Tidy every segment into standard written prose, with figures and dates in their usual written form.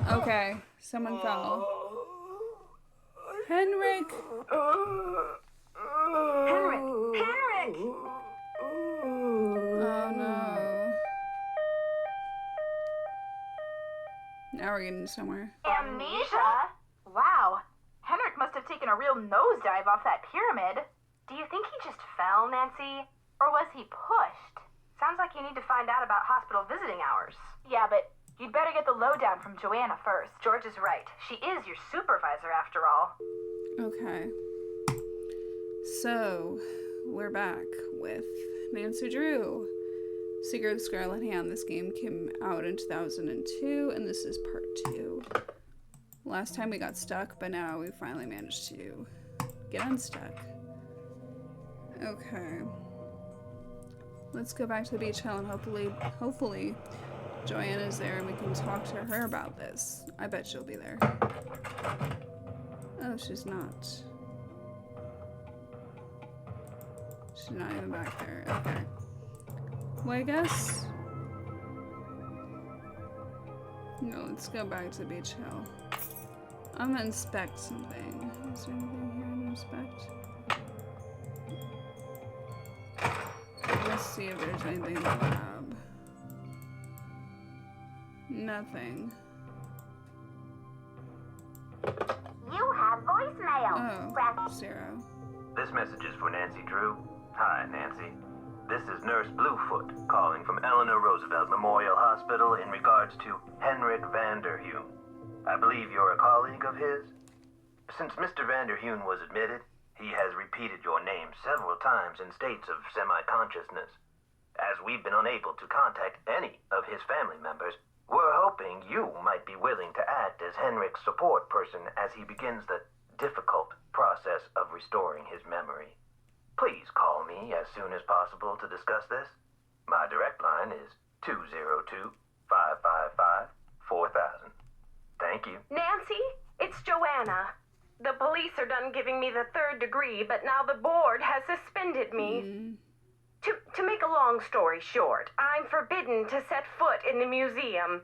Okay, someone fell. Henrik! Henrik! Henrik! Oh no. Now we're getting somewhere. Amnesia? Wow. Henrik must have taken a real nosedive off that pyramid. Do you think he just fell, Nancy? Or was he pushed? Sounds like you need to find out about hospital visiting hours. Yeah, but you'd better get the lowdown from Joanna first. George is right. She is your supervisor after all. Okay. So, we're back with Nancy Drew. Secret of Scarlet Hand. This game came out in 2002, and this is part 2. Last time we got stuck, but now we finally managed to get unstuck. Okay. Let's go back to the beach hill and hopefully Joanna's there and we can talk to her about this. I bet she'll be there. Oh, she's not. She's not even back there. Okay. Well, I guess... No, let's go back to the beach hill. I'm gonna inspect something. Is there anything here to inspect? Let's see if there's anything in the lab. Nothing. You have voicemail. Oh, 0. This message is for Nancy Drew. Hi, Nancy. This is Nurse Bluefoot calling from Eleanor Roosevelt Memorial Hospital in regards to Henrik Vanderheun. I believe you're a colleague of his? Since Mr. Vanderheun was admitted, he has repeated your name several times in states of semi-consciousness. As we've been unable to contact any of his family members, we're hoping you might be willing to act as Henrik's support person as he begins the difficult process of restoring his memory. Please call me as soon as possible to discuss this. My direct line is 202-555-4000. Thank you. Nancy, it's Joanna. The police are done giving me the 3rd degree, but now the board has suspended me. To make a long story short, I'm forbidden to set foot in the museum.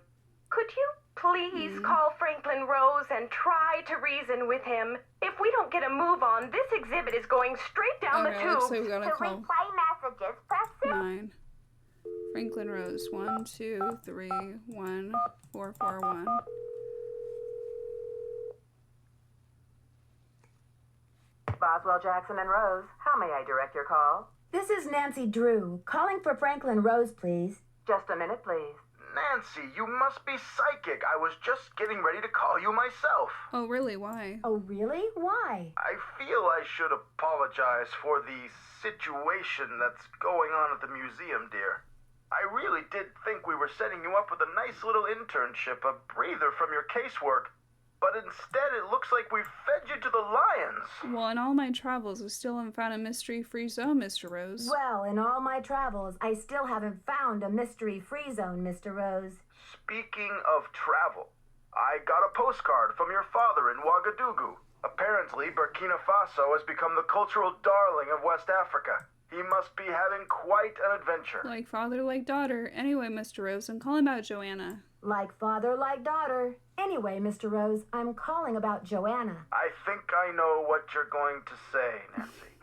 Could you please call Franklin Rose and try to reason with him? If we don't get a move on, this exhibit is going straight down the tube. So we gotta To call replay messages, press 6. 9. Franklin Rose. 1 2 3 1 4 4 1. Boswell, Jackson, and Rose, how may I direct your call? This is Nancy Drew, calling for Franklin Rose, please. Just a minute, please. Nancy, you must be psychic. I was just getting ready to call you myself. Oh, really? Why? Oh, really? Why? I feel I should apologize for the situation that's going on at the museum, dear. I really did think we were setting you up with a nice little internship, a breather from your casework. But instead, it looks like we've fed you to the lions. Well, in all my travels, I still haven't found a mystery-free zone, Mr. Rose. Well, in all my travels, I still haven't found a mystery-free zone, Mr. Rose. Speaking of travel, I got a postcard from your father in Ouagadougou. Apparently, Burkina Faso has become the cultural darling of West Africa. He must be having quite an adventure. Like father, like daughter. Anyway, Mr. Rose, I'm calling about Joanna. Like father, like daughter. Anyway, Mr. Rose, I'm calling about Joanna. I think I know what you're going to say, Nancy.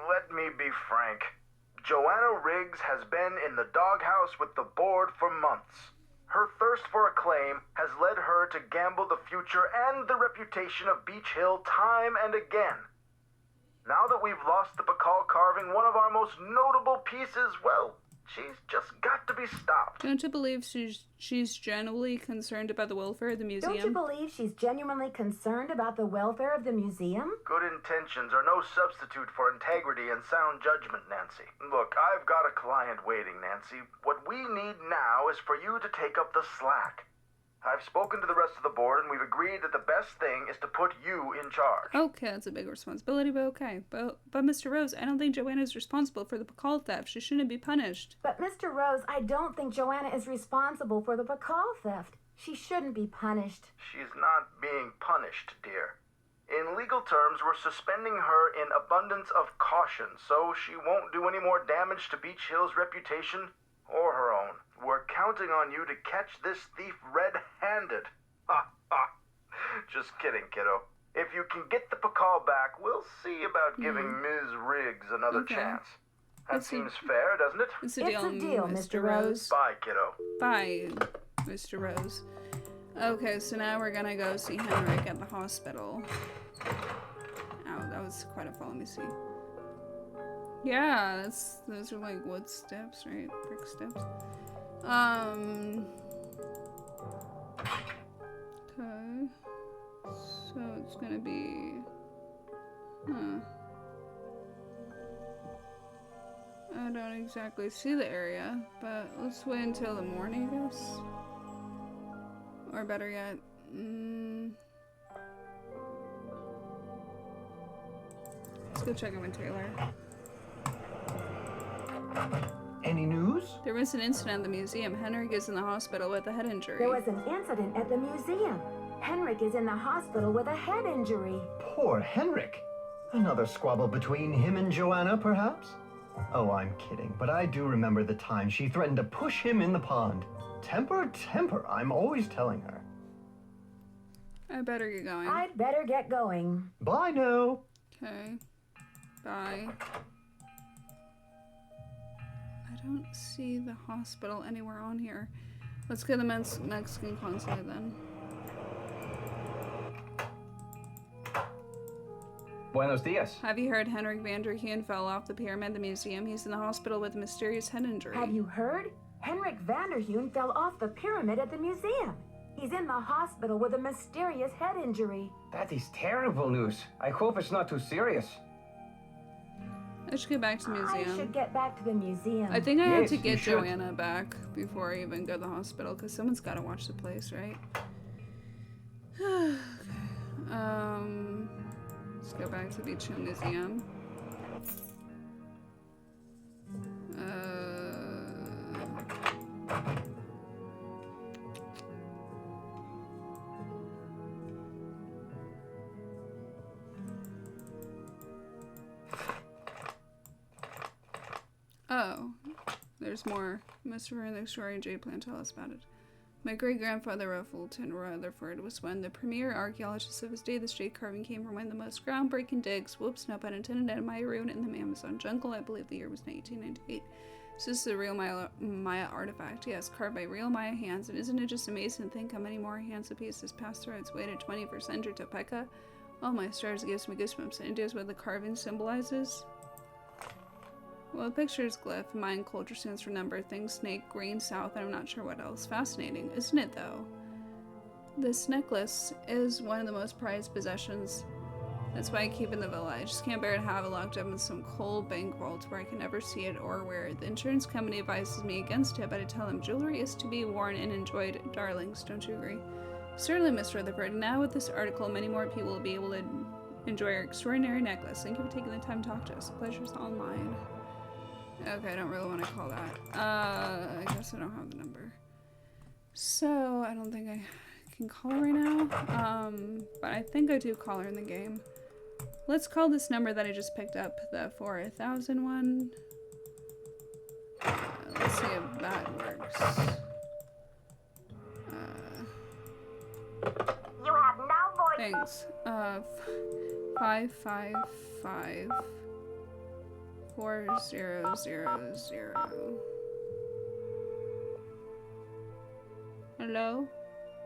Let me be frank. Joanna Riggs has been in the doghouse with the board for months. Her thirst for acclaim has led her to gamble the future and the reputation of Beach Hill time and again. Now that we've lost the Pacal carving, one of our most notable pieces, well, she's just got to be stopped. Don't you believe she's genuinely concerned about the welfare of the museum? Don't you believe she's genuinely concerned about the welfare of the museum? Good intentions are no substitute for integrity and sound judgment, Nancy. Look, I've got a client waiting, Nancy. What we need now is for you to take up the slack. I've spoken to the rest of the board, and we've agreed that the best thing is to put you in charge. Okay, that's a big responsibility, but okay. But Mr. Rose, I don't think Joanna's responsible for the Pacal theft. She shouldn't be punished. But Mr. Rose, I don't think Joanna is responsible for the Pacal theft. She shouldn't be punished. She's not being punished, dear. In legal terms, we're suspending her in abundance of caution, so she won't do any more damage to Beach Hill's reputation or her own. We're counting on you to catch this thief red-handed. Just kidding, kiddo. If you can get the Pacal back, we'll see about giving Ms. Riggs another chance. That seems fair, doesn't it? It's a deal, Mr. Rose. Bye, kiddo. Bye, Mr. Rose. Okay, so now we're gonna go see Henrik at the hospital. Ow, that was quite a fall. Let me see. Yeah, those are like wood steps, right? Brick steps. Okay. So it's gonna be... I don't exactly see the area, but let's wait until the morning, I guess. Or better yet, let's go check in with Taylor. Any news? There was an incident at the museum. Henrik is in the hospital with a head injury. There was an incident at the museum. Henrik is in the hospital with a head injury. Poor Henrik. Another squabble between him and Joanna, perhaps? Oh, I'm kidding, but I do remember the time she threatened to push him in the pond. Temper, temper, I'm always telling her. I better get going. I'd better get going. Bye now. Okay. Bye. I don't see the hospital anywhere on here. Let's go to the Mexican consulate then. Buenos dias. Have you heard Henrik Vanderheen fell off the pyramid at the museum? He's in the hospital with a mysterious head injury. Have you heard? Henrik Vanderheen fell off the pyramid at the museum. He's in the hospital with a mysterious head injury. That is terrible news. I hope it's not too serious. I should get back to the museum. I should get back to the museum. I think I have Yes, to you get should. Joanna back before I even go to the hospital, because someone's got to watch the place, right? Let's go back to the Beach Hill Museum. Oh, there's more. Must have heard the story. Jade plan. Tell us about it. My great-grandfather, Fulton Rutherford, was one of the premier archaeologists of his day. This jade carving came from one of the most groundbreaking digs, whoops, no pun intended, at Maya ruin in the Amazon jungle. I believe the year was 1998. So this is a real Maya artifact. Yes, carved by real Maya hands. And isn't it just amazing to think how many more hands a piece has passed through its way to 21st century Topeka? Oh my stars, it gives me goosebumps. Any ideas what the carving symbolizes? Well, the picture is glyph. Mayan culture stands for number, things, snake, green, south, and I'm not sure what else. Fascinating, isn't it, though? This necklace is one of the most prized possessions. That's why I keep it in the villa. I just can't bear to have it locked up in some cold bank vault where I can never see it or wear it. The insurance company advises me against it, but I tell them jewelry is to be worn and enjoyed. Darlings, don't you agree? Certainly, Mr. Rutherford. Now with this article, many more people will be able to enjoy our extraordinary necklace. Thank you for taking the time to talk to us. The pleasure's all mine. Okay, I don't really want to call that. I guess I don't have the number. So, I don't think I can call her right now. But I think I do call her in the game. Let's call this number that I just picked up, the 4000 one. Let's see if that works. You have no voice. Thanks. 555 4000. Hello?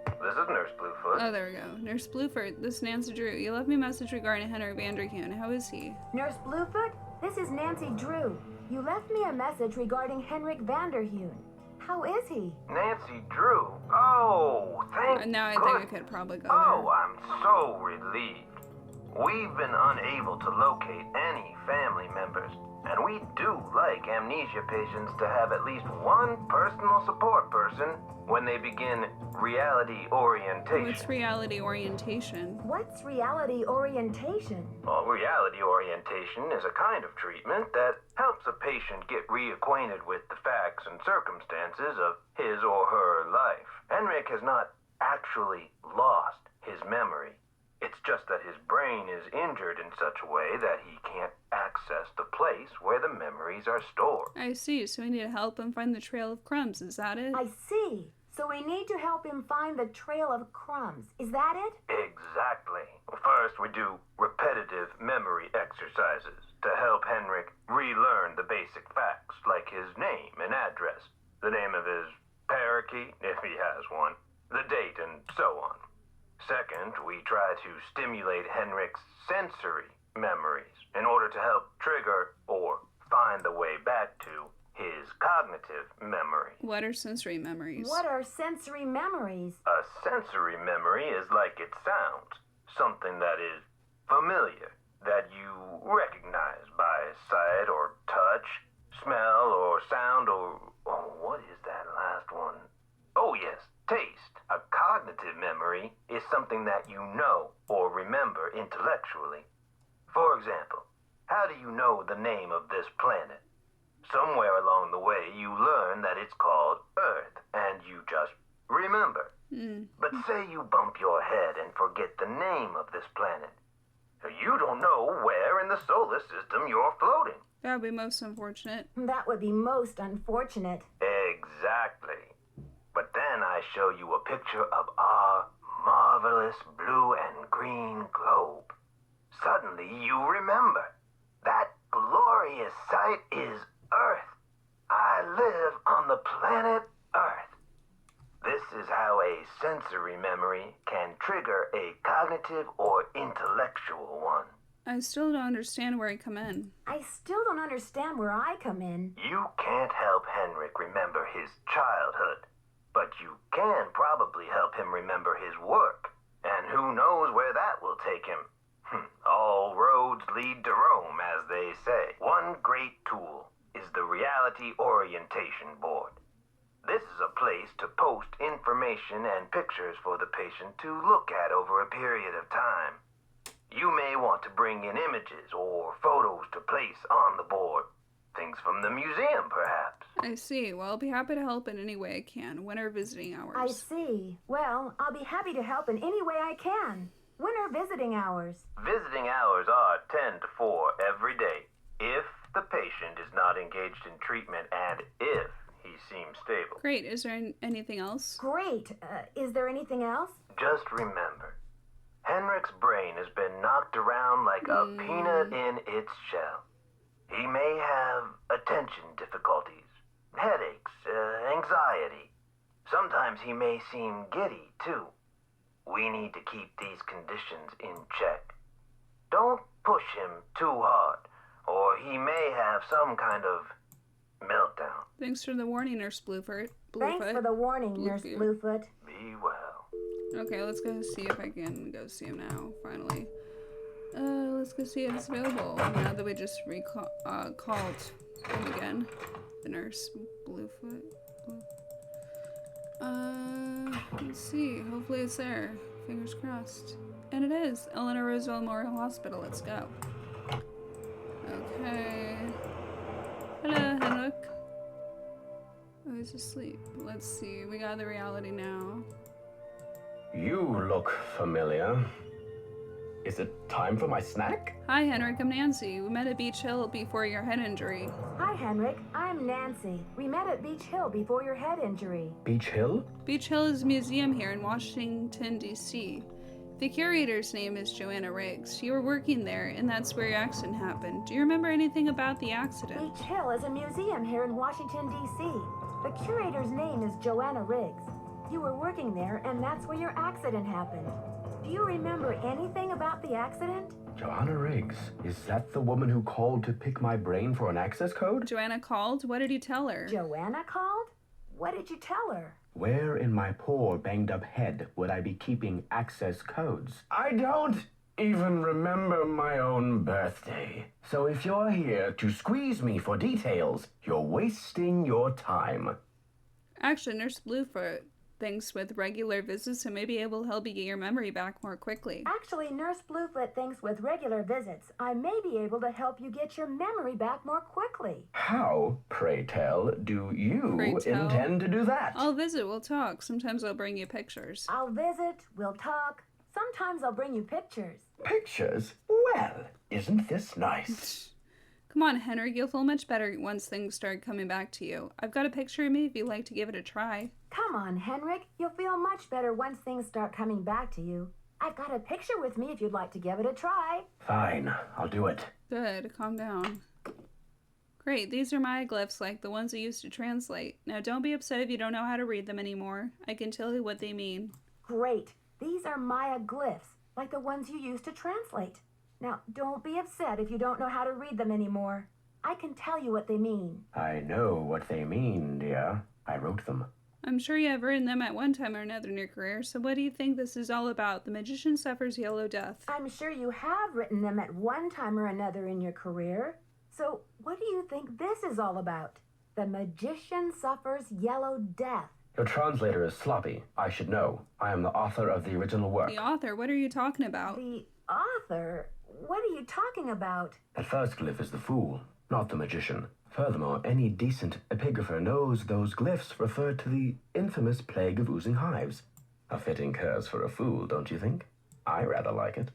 This is Nurse Bluefoot. Oh, there we go. Nurse Bluefoot, this is Nancy Drew. You left me a message regarding Henrik Vanderheen. How is he? Nurse Bluefoot, this is Nancy Drew. You left me a message regarding Henrik Vanderheen. How is he? Nancy Drew. Oh, thank Now I think I could probably go Oh, I'm so relieved. We've been unable to locate any family members, and we do like amnesia patients to have at least one personal support person when they begin reality there. orientation. What's reality orientation? What's reality orientation? Well, reality orientation is a kind of treatment that helps a patient get reacquainted with the facts and circumstances of his or her life. Henrik has not actually lost his memory. It's just that his brain is injured in such a way that he can't access the place where the memories are stored. I see, so we need to help him find the trail of crumbs, is that it? I see. So we need to help him find the trail of crumbs. Is that it? Exactly. First, we do repetitive memory exercises to help Henrik relearn the basic facts, like his name and address, the name of his parakeet, if he has one, the date, and so on. Second, we try to stimulate Henrik's sensory memories in order to help trigger or find the way back to his cognitive memory. What are sensory memories? What are sensory memories? A sensory memory is like it sounds, something that is familiar, that you recognize by sight or touch, smell or sound or... Oh, what is that last one? Oh, yes, taste. A cognitive memory is something that you know or remember intellectually. For example, how do you know the name of this planet? Somewhere along the way, you learn that it's called Earth, and you just remember. But say you bump your head and forget the name of this planet. You don't know where in the solar system you're floating. That would be most unfortunate. That would be most unfortunate. Exactly. But then I show you a picture of our marvelous blue and green globe. Suddenly you remember. That glorious sight is Earth. I live on the planet Earth. This is how a sensory memory can trigger a cognitive or intellectual one. I still don't understand where I come in. I still don't understand where I come in. You can't help Henrik remember his childhood, but you can probably help him remember his work. And who knows where that will take him. All roads lead to Rome, as they say. One great tool is the Reality Orientation Board. This is a place to post information and pictures for the patient to look at over a period of time. You may want to bring in images or photos to place on the board. Things from the museum, perhaps. I see. Well, I'll be happy to help in any way I can. When are visiting hours? I see. Well, I'll be happy to help in any way I can. When are visiting hours? Visiting hours are 10 to 4 every day, if the patient is not engaged in treatment and if he seems stable. Great. Is there anything else? Great. Is there anything else? Just remember, Henrik's brain has been knocked around like a peanut in its shell. He may have attention difficulties, headaches, anxiety. Sometimes he may seem giddy, too. We need to keep these conditions in check. Don't push him too hard, or he may have some kind of meltdown. Thanks for the warning, Nurse Bluefoot. Thanks for the warning, Nurse Bluefoot. Be well. Okay, let's go see if I can go see him now, finally. Let's go see if it's available. Now that we just called him again. The Nurse Bluefoot. Let's see. Hopefully it's there. Fingers crossed. And it is. Eleanor Roosevelt Memorial Hospital. Let's go. Okay. Hello, Henrik. Oh, he's asleep. Let's see. We got the reality now. You look familiar. Is it time for my snack? Hi, Henrik. I'm Nancy. We met at Beach Hill before your head injury. Hi, Henrik. I'm Nancy. We met at Beach Hill before your head injury. Beach Hill? Beach Hill is a museum here in Washington, D.C. The curator's name is Joanna Riggs. You were working there, and that's where your accident happened. Do you remember anything about the accident? Beach Hill is a museum here in Washington, D.C. The curator's name is Joanna Riggs. You were working there, and that's where your accident happened. Do you remember anything about the accident? Joanna Riggs. Is that the woman who called to pick my brain for an access code? Joanna called? What did you tell her? Joanna called? What did you tell her? Where in my poor banged up head would I be keeping access codes? I don't even remember my own birthday. So if you're here to squeeze me for details, you're wasting your time. Actually, Nurse Bluefoot thinks with regular visits, I may be able to help you get your memory back more quickly. Actually, Nurse Bluefoot thinks with regular visits, I may be able to help you get your memory back more quickly. How, pray tell, do you intend to do that? I'll visit, we'll talk. Sometimes I'll bring you pictures. I'll visit, we'll talk. Sometimes I'll bring you pictures. Pictures? Well, isn't this nice? Come on, Henrik, you'll feel much better once things start coming back to you. I've got a picture of me if you'd like to give it a try. Come on, Henrik. You'll feel much better once things start coming back to you. I've got a picture with me if you'd like to give it a try. Fine, I'll do it. Good, calm down. Great, these are Maya glyphs like the ones I used to translate. Now don't be upset if you don't know how to read them anymore. I can tell you what they mean. Great. These are Maya glyphs, like the ones you used to translate. Now, don't be upset if you don't know how to read them anymore. I can tell you what they mean. I know what they mean, dear. I wrote them. I'm sure you have written them at one time or another in your career, so what do you think this is all about? The magician suffers yellow death. I'm sure you have written them at one time or another in your career. So, what do you think this is all about? The magician suffers yellow death. Your translator is sloppy. I should know. I am the author of the original work. The author? What are you talking about? The author? What are you talking about? That first glyph is the fool, not the magician. Furthermore, any decent epigrapher knows those glyphs refer to the infamous plague of oozing hives. A fitting curse for a fool, don't you think? I rather like it.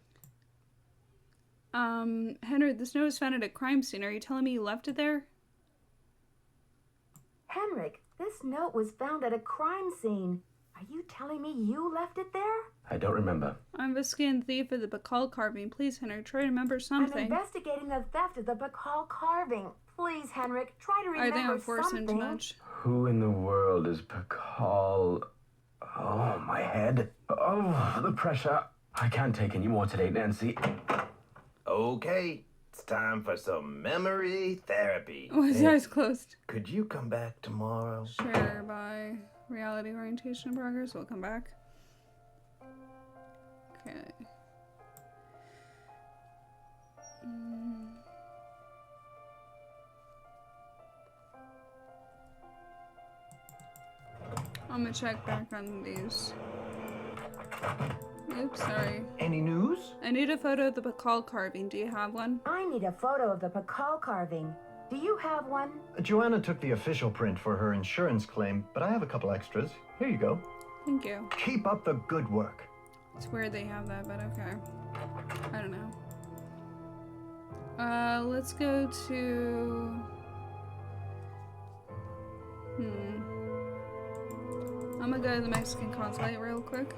Henry, this note was found at a crime scene. Are you telling me you left it there? Henrik, this note was found at a crime scene. Are you telling me you left it there? I don't remember. I'm investigating the thief of the Pacal carving. Please, Henrik, try to remember something. I'm investigating the theft of the Pacal carving. Please, Henrik, try to remember something. I think I'm forcing too much. Who in the world is Pacal? Oh, my head. Oh, the pressure. I can't take any more today, Nancy. Okay, it's time for some memory therapy. Oh, his eyes closed. Could you come back tomorrow? Sure, bye. Reality orientation in progress. We'll come back. Okay. I'm gonna check back on these. Oops, sorry. Any news? I need a photo of the Pacal carving. Do you have one? I need a photo of the Pacal carving. Do you have one? Joanna took the official print for her insurance claim, but I have a couple extras. Here you go. Thank you. Keep up the good work. It's weird they have that, but okay. I don't know. Let's go to... I'm gonna go to the Mexican consulate real quick.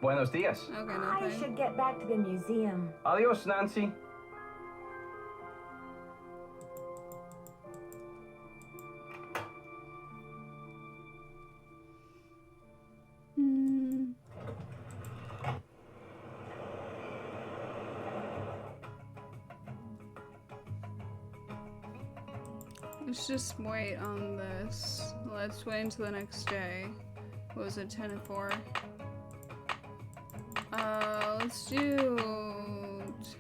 Buenos dias. Okay, I nothing. should get back to the museum. Adios, Nancy. Let's just wait on this. Let's wait until the next day. What was it, 10 and 4? Let's do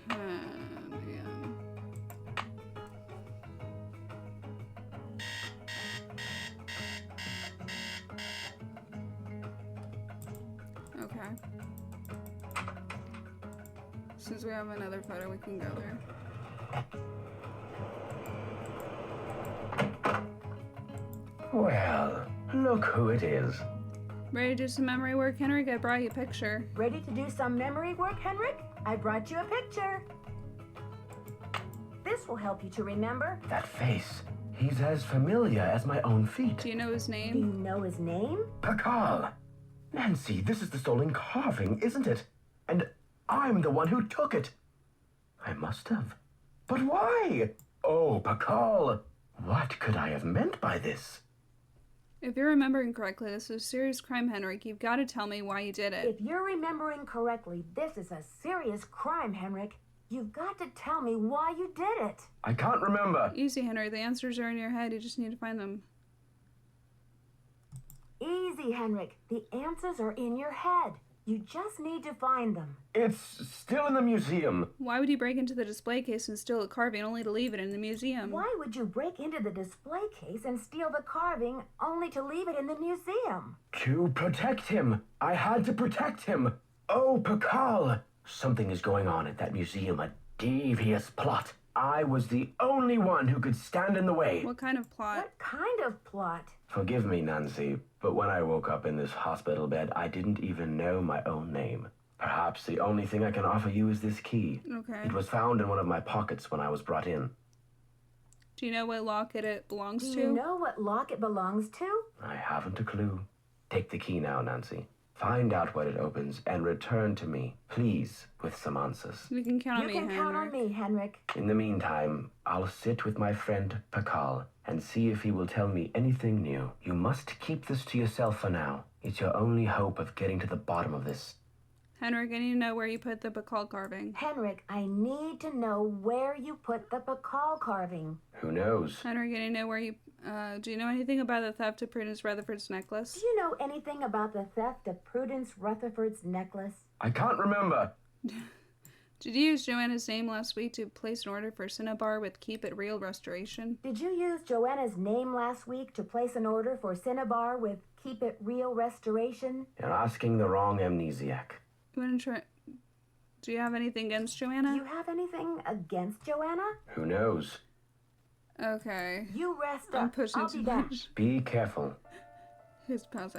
10 again. Okay. Since we have another photo, we can go there. Well, look who it is. Ready to do some memory work, Henrik? I brought you a picture. Ready to do some memory work, Henrik? I brought you a picture. This will help you to remember. That face. He's as familiar as my own feet. Do you know his Do you name? know his name? Pacal. Nancy, this is the stolen carving, isn't it? And I'm the one who took it. I must have. But why? Oh, Pacal. What could I have meant by this? If you're remembering correctly, this is a serious crime, Henrik. You've got to tell me why you did it. If you're remembering correctly, this is a serious crime, Henrik. You've got to tell me why you did it. I can't remember. Easy, Henrik. The answers are in your head. You just need to find them. Easy, Henrik. The answers are in your head. You just need to find them. It's still in the museum. Why would you break into the display case and steal a carving only to leave it in the museum? Why would you break into the display case and steal the carving only to leave it in the museum? To protect him. I had to protect him. Oh, Pacal. Something is going on at that museum, a devious plot. I was the only one who could stand in the way. What kind of plot? What kind of plot? Forgive me, Nancy, but when I woke up in this hospital bed, I didn't even know my own name. Perhaps the only thing I can offer you is this key. Okay. It was found in one of my pockets when I was brought in. Do you know what locket it belongs to? Do you know what lock it belongs to? I haven't a clue. Take the key now, Nancy. Find out what it opens and return to me, please, with some answers. You can count on me, You can count on Henrik. me, Henrik. In the meantime, I'll sit with my friend Pacal and see if he will tell me anything new. You must keep this to yourself for now. It's your only hope of getting to the bottom of this. Henrik, I need to know where you put the Pacal carving. Henrik, I need to know where you put the Pacal carving. Who knows? Henrik, I need to know where you... do you know anything about the theft of Prudence Rutherford's necklace? Do you know anything about the theft of Prudence Rutherford's necklace? I can't remember. Did you use Joanna's name last week to place an order for Cinnabar with Keep It Real Restoration? Did you use Joanna's name last week to place an order for Cinnabar with Keep It Real Restoration? You're asking the wrong amnesiac. You want to try... Do you have anything against Joanna? Do you have anything against Joanna? Who knows? Okay. You rest I'm up. pushing I'll too be back. much. Be careful. His pause.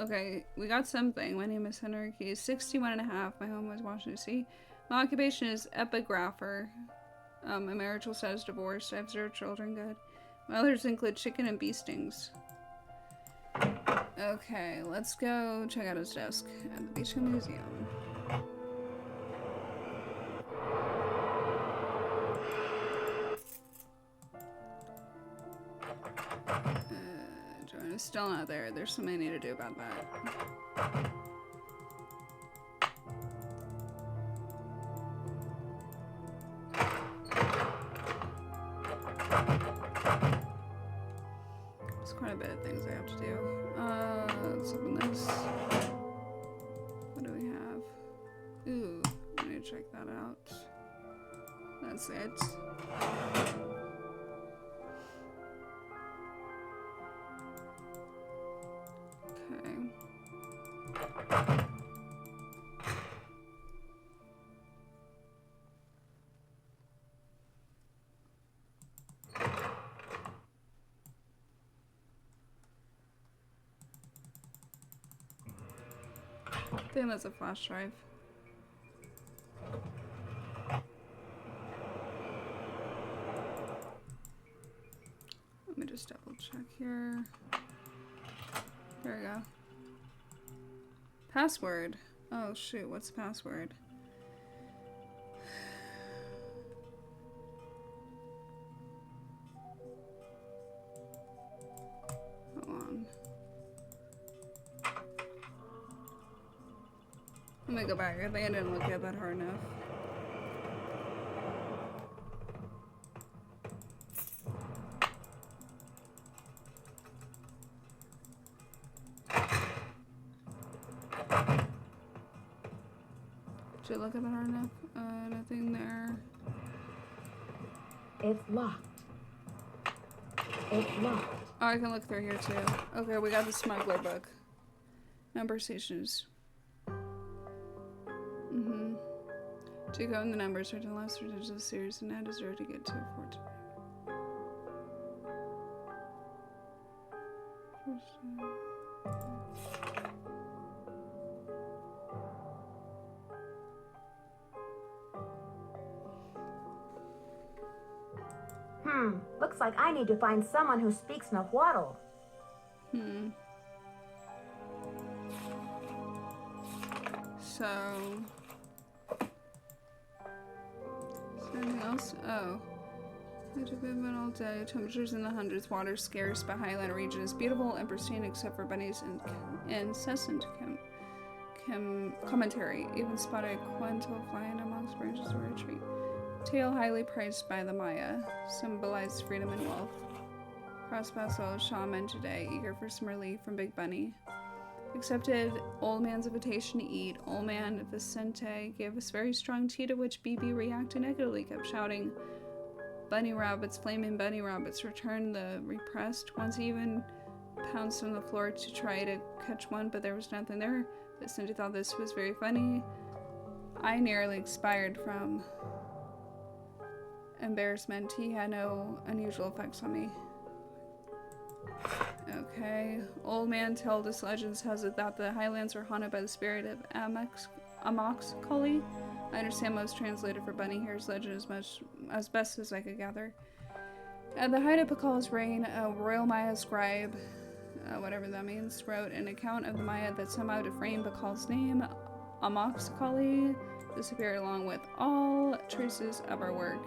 Okay, we got something. My name is Henrik. He's 61 and a half. My home was Washington, D.C. My occupation is epigrapher. My marital status divorced. I have 0 children. Good. My others include chicken and bee stings. Okay, let's go check out his desk at the Beachcombe Museum. Joanna's still not there. There's something I need to do about that. There's quite a bit of things I have to do. Let's open this. What do we have? Ooh, I need to check that out. That's it. Okay. I think that's a flash drive. Let me just double check here. There we go. Password. Oh shoot, what's the password? Hold on. Let me go back. I think I didn't look at that hard enough. Did I look at that hard enough? Nothing there. It's locked. It's locked. Oh, I can look through here too. Okay, we got the smuggler book. Number stations. To go in the numbers or to the last 3 digits of the series and add a 0 to get to a 14. Looks like I need to find someone who speaks Nahuatl. So... Anything else? Oh. It's been all day. Temperatures in the hundreds. Water scarce, but highland region is beautiful and pristine except for bunnies and incessant commentary. Even spotted quintal flying amongst branches of retreat. Tail highly prized by the Maya. Symbolized freedom and wealth. Cross-paso shaman today, eager for some relief from Big Bunny. Accepted old man's invitation to eat. Old man Vicente gave us very strong tea, to which BB reacted negatively, kept shouting, "Bunny rabbits, flaming bunny rabbits, return the repressed." Once he even pounced on the floor to try to catch one, but there was nothing there. Vicente thought this was very funny. I nearly expired from embarrassment. He had no unusual effects on me. Okay. Old man told us legends has it that the highlands are haunted by the spirit of Amoxically. I understand most translated for bunny hair's legend as best as I could gather. At the height of Pacal's reign, a royal Maya scribe, whatever that means, wrote an account of the Maya that somehow defamed Pacal's name. Amoxically disappeared along with all traces of our work.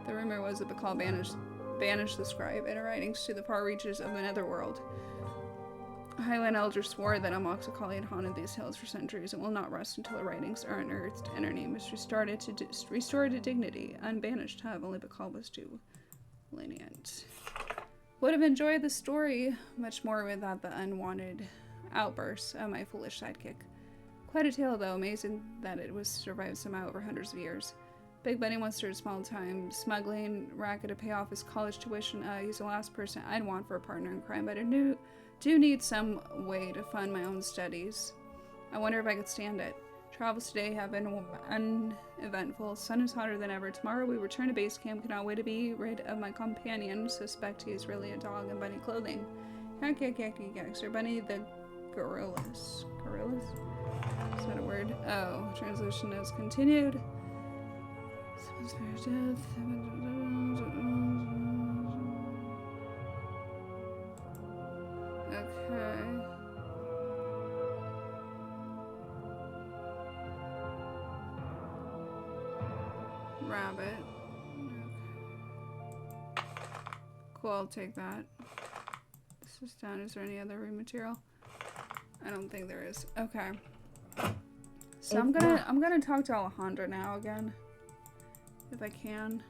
The rumor was that Pacal banished the scribe and her writings to the far reaches of the netherworld. Highland elders swore that Amoxically had haunted these hills for centuries and will not rest until her writings are unearthed and her name is restored to dignity. Unbanished, however, only Pacal was too lenient. Would have enjoyed the story much more without the unwanted outbursts of my foolish sidekick. Quite a tale, though, amazing that it was survived somehow over hundreds of years. Big Bunny wants to small-time smuggling racket to pay off his college tuition. He's the last person I'd want for a partner in crime, but I do need some way to fund my own studies. I wonder if I could stand it. Travels today have been uneventful. Sun is hotter than ever. Tomorrow we return to base camp. Cannot wait to be rid of my companion. Suspect he is really a dog in bunny clothing. Yak, yak, yak, yak, yak. Sir Bunny the gorillas. Gorillas? Is that a word? Oh, translation is continued. Someone's fair death. Okay. Rabbit. Okay. Cool, I'll take that. This is done. Is there any other room material? I don't think there is. Okay. So I'm gonna talk to Alejandra now again. If I can.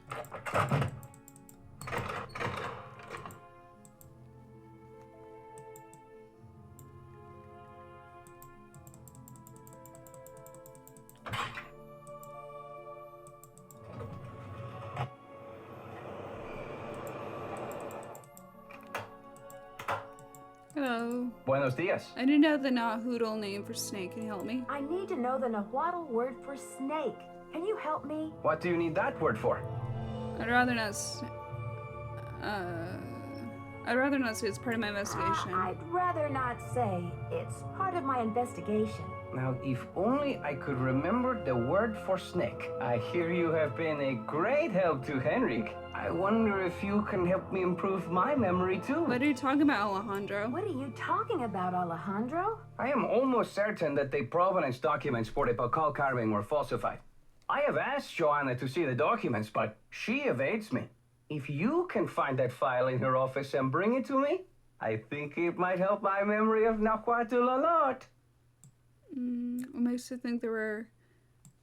Hello. Buenos dias. I do know the Nahuatl name for snake. Can you help me? I need to know the Nahuatl word for snake. Can you help me? What do you need that word for? I'd rather not say it's part of my investigation. I'd rather not say it's part of my investigation. Now, if only I could remember the word for snake. I hear you have been a great help to Henrik. I wonder if you can help me improve my memory too. What are you talking about, Alejandro? What are you talking about, Alejandro? I am almost certain that the provenance documents for the Pacal carving were falsified. I have asked Joanna to see the documents, but she evades me. If you can find that file in her office and bring it to me, I think it might help my memory of Nahuatl a lot. What makes you think they were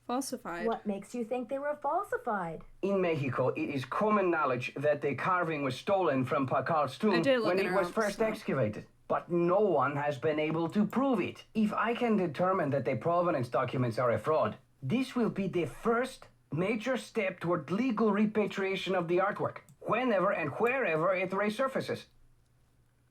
falsified? What makes you think they were falsified? In Mexico, it is common knowledge that the carving was stolen from Pacal's tomb when it was first excavated. But no one has been able to prove it. If I can determine that the provenance documents are a fraud, this will be the first major step toward legal repatriation of the artwork, whenever and wherever it resurfaces.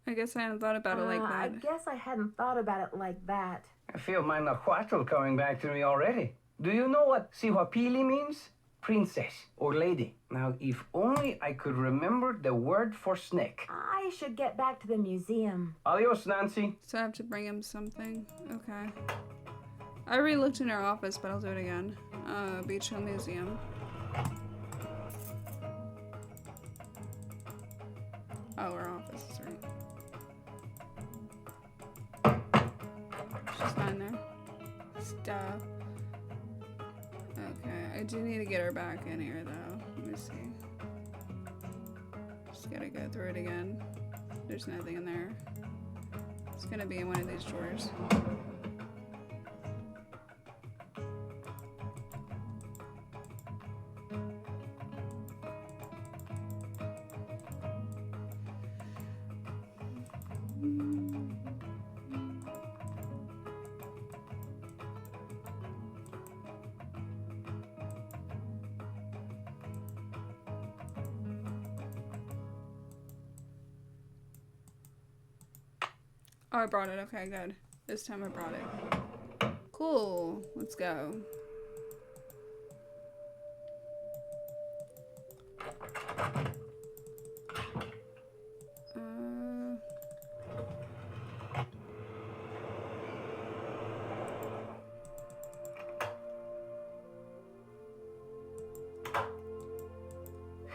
I guess I hadn't thought about it like that. I guess I hadn't thought about it like that. I feel my Nahuatl coming back to me already. Do you know what Sihuapili means? Princess or lady. Now, if only I could remember the word for snake. I should get back to the museum. Adios, Nancy. So I have to bring him something. Okay. I already looked in our office, but I'll do it again. Beach Hill Museum. Oh, our office is right. She's not in there. Stuff. Okay, I do need to get her back in here, though. Let me see. Just gotta go through it again. There's nothing in there. It's gonna be in one of these drawers. Oh, I brought it. Okay, good. This time I brought it. Cool. Let's go.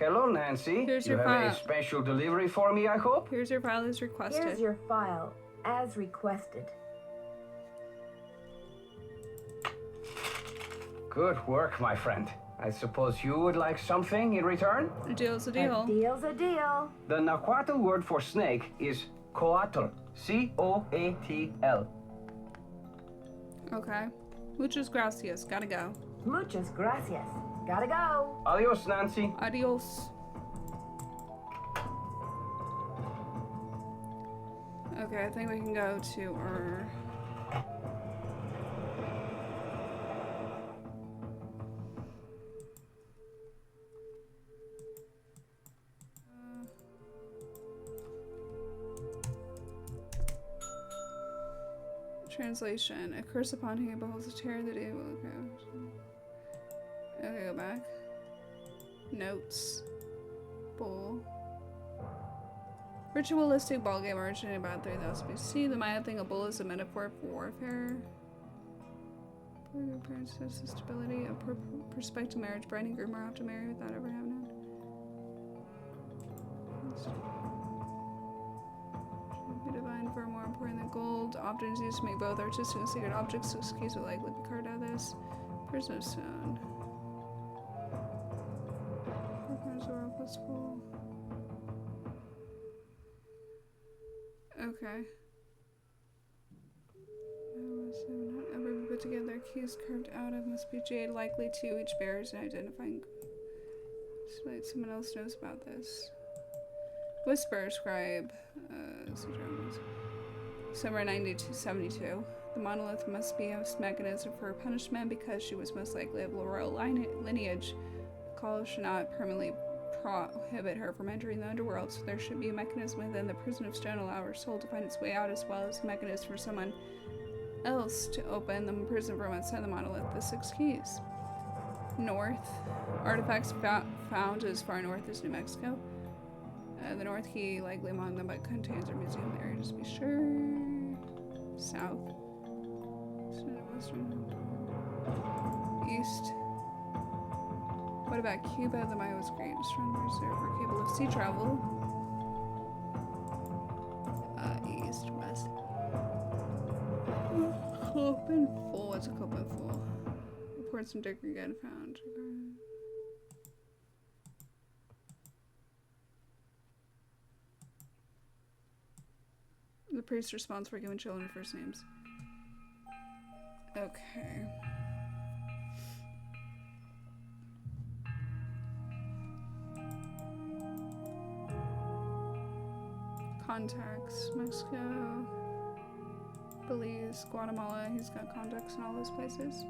Hello, Nancy. Here's you your have file. a special delivery for me, I hope? Here's your file as requested. Here's your file, as requested. Good work, my friend. I suppose you would like something in return? A deal's a deal. A deal's a deal. The Nahuatl word for snake is coatl. C-O-A-T-L. Okay. Muchas gracias. Gotta go. Muchas gracias. Gotta go. Adios, Nancy. Adios. Okay, I think we can go to our... Translation. A curse upon him beholds a terror that it will go. Okay, go back. Notes. Bull. Ritualistic ball game originated about 3000 BC. The Maya think a bull is a metaphor for warfare. Princess stability. A prospective marriage. Bride and groom are often married without ever having known. Be divine for more important than gold. Often is used to make both artistic and sacred objects. This case would likely be carved out of this. Person of stone. Okay. Not ever be put together. Keys carved out of must be jade, likely to each bearers and identifying. Despite someone else knows about this. Whisper scribe. Summer 9272. The monolith must be a mechanism for her punishment because she was most likely of royal lineage. Pacal should not permanently prohibit her from entering the underworld, so there should be a mechanism within the prison of stone allow her soul to find its way out, as well as a mechanism for someone else to open the prison room outside the monolith. The 6 keys. North. Artifacts found as far north as New Mexico. The north key, likely among them, but contains a museum area, just be sure. South. East. What about Cuba? The Maya was great astronomers there were capable of sea travel. East, west. Open full. What's a open full? Reports and debris again found. The priest responds for giving children first names. Okay. Contacts. Mexico. Belize. Guatemala. He's got contacts in all those places.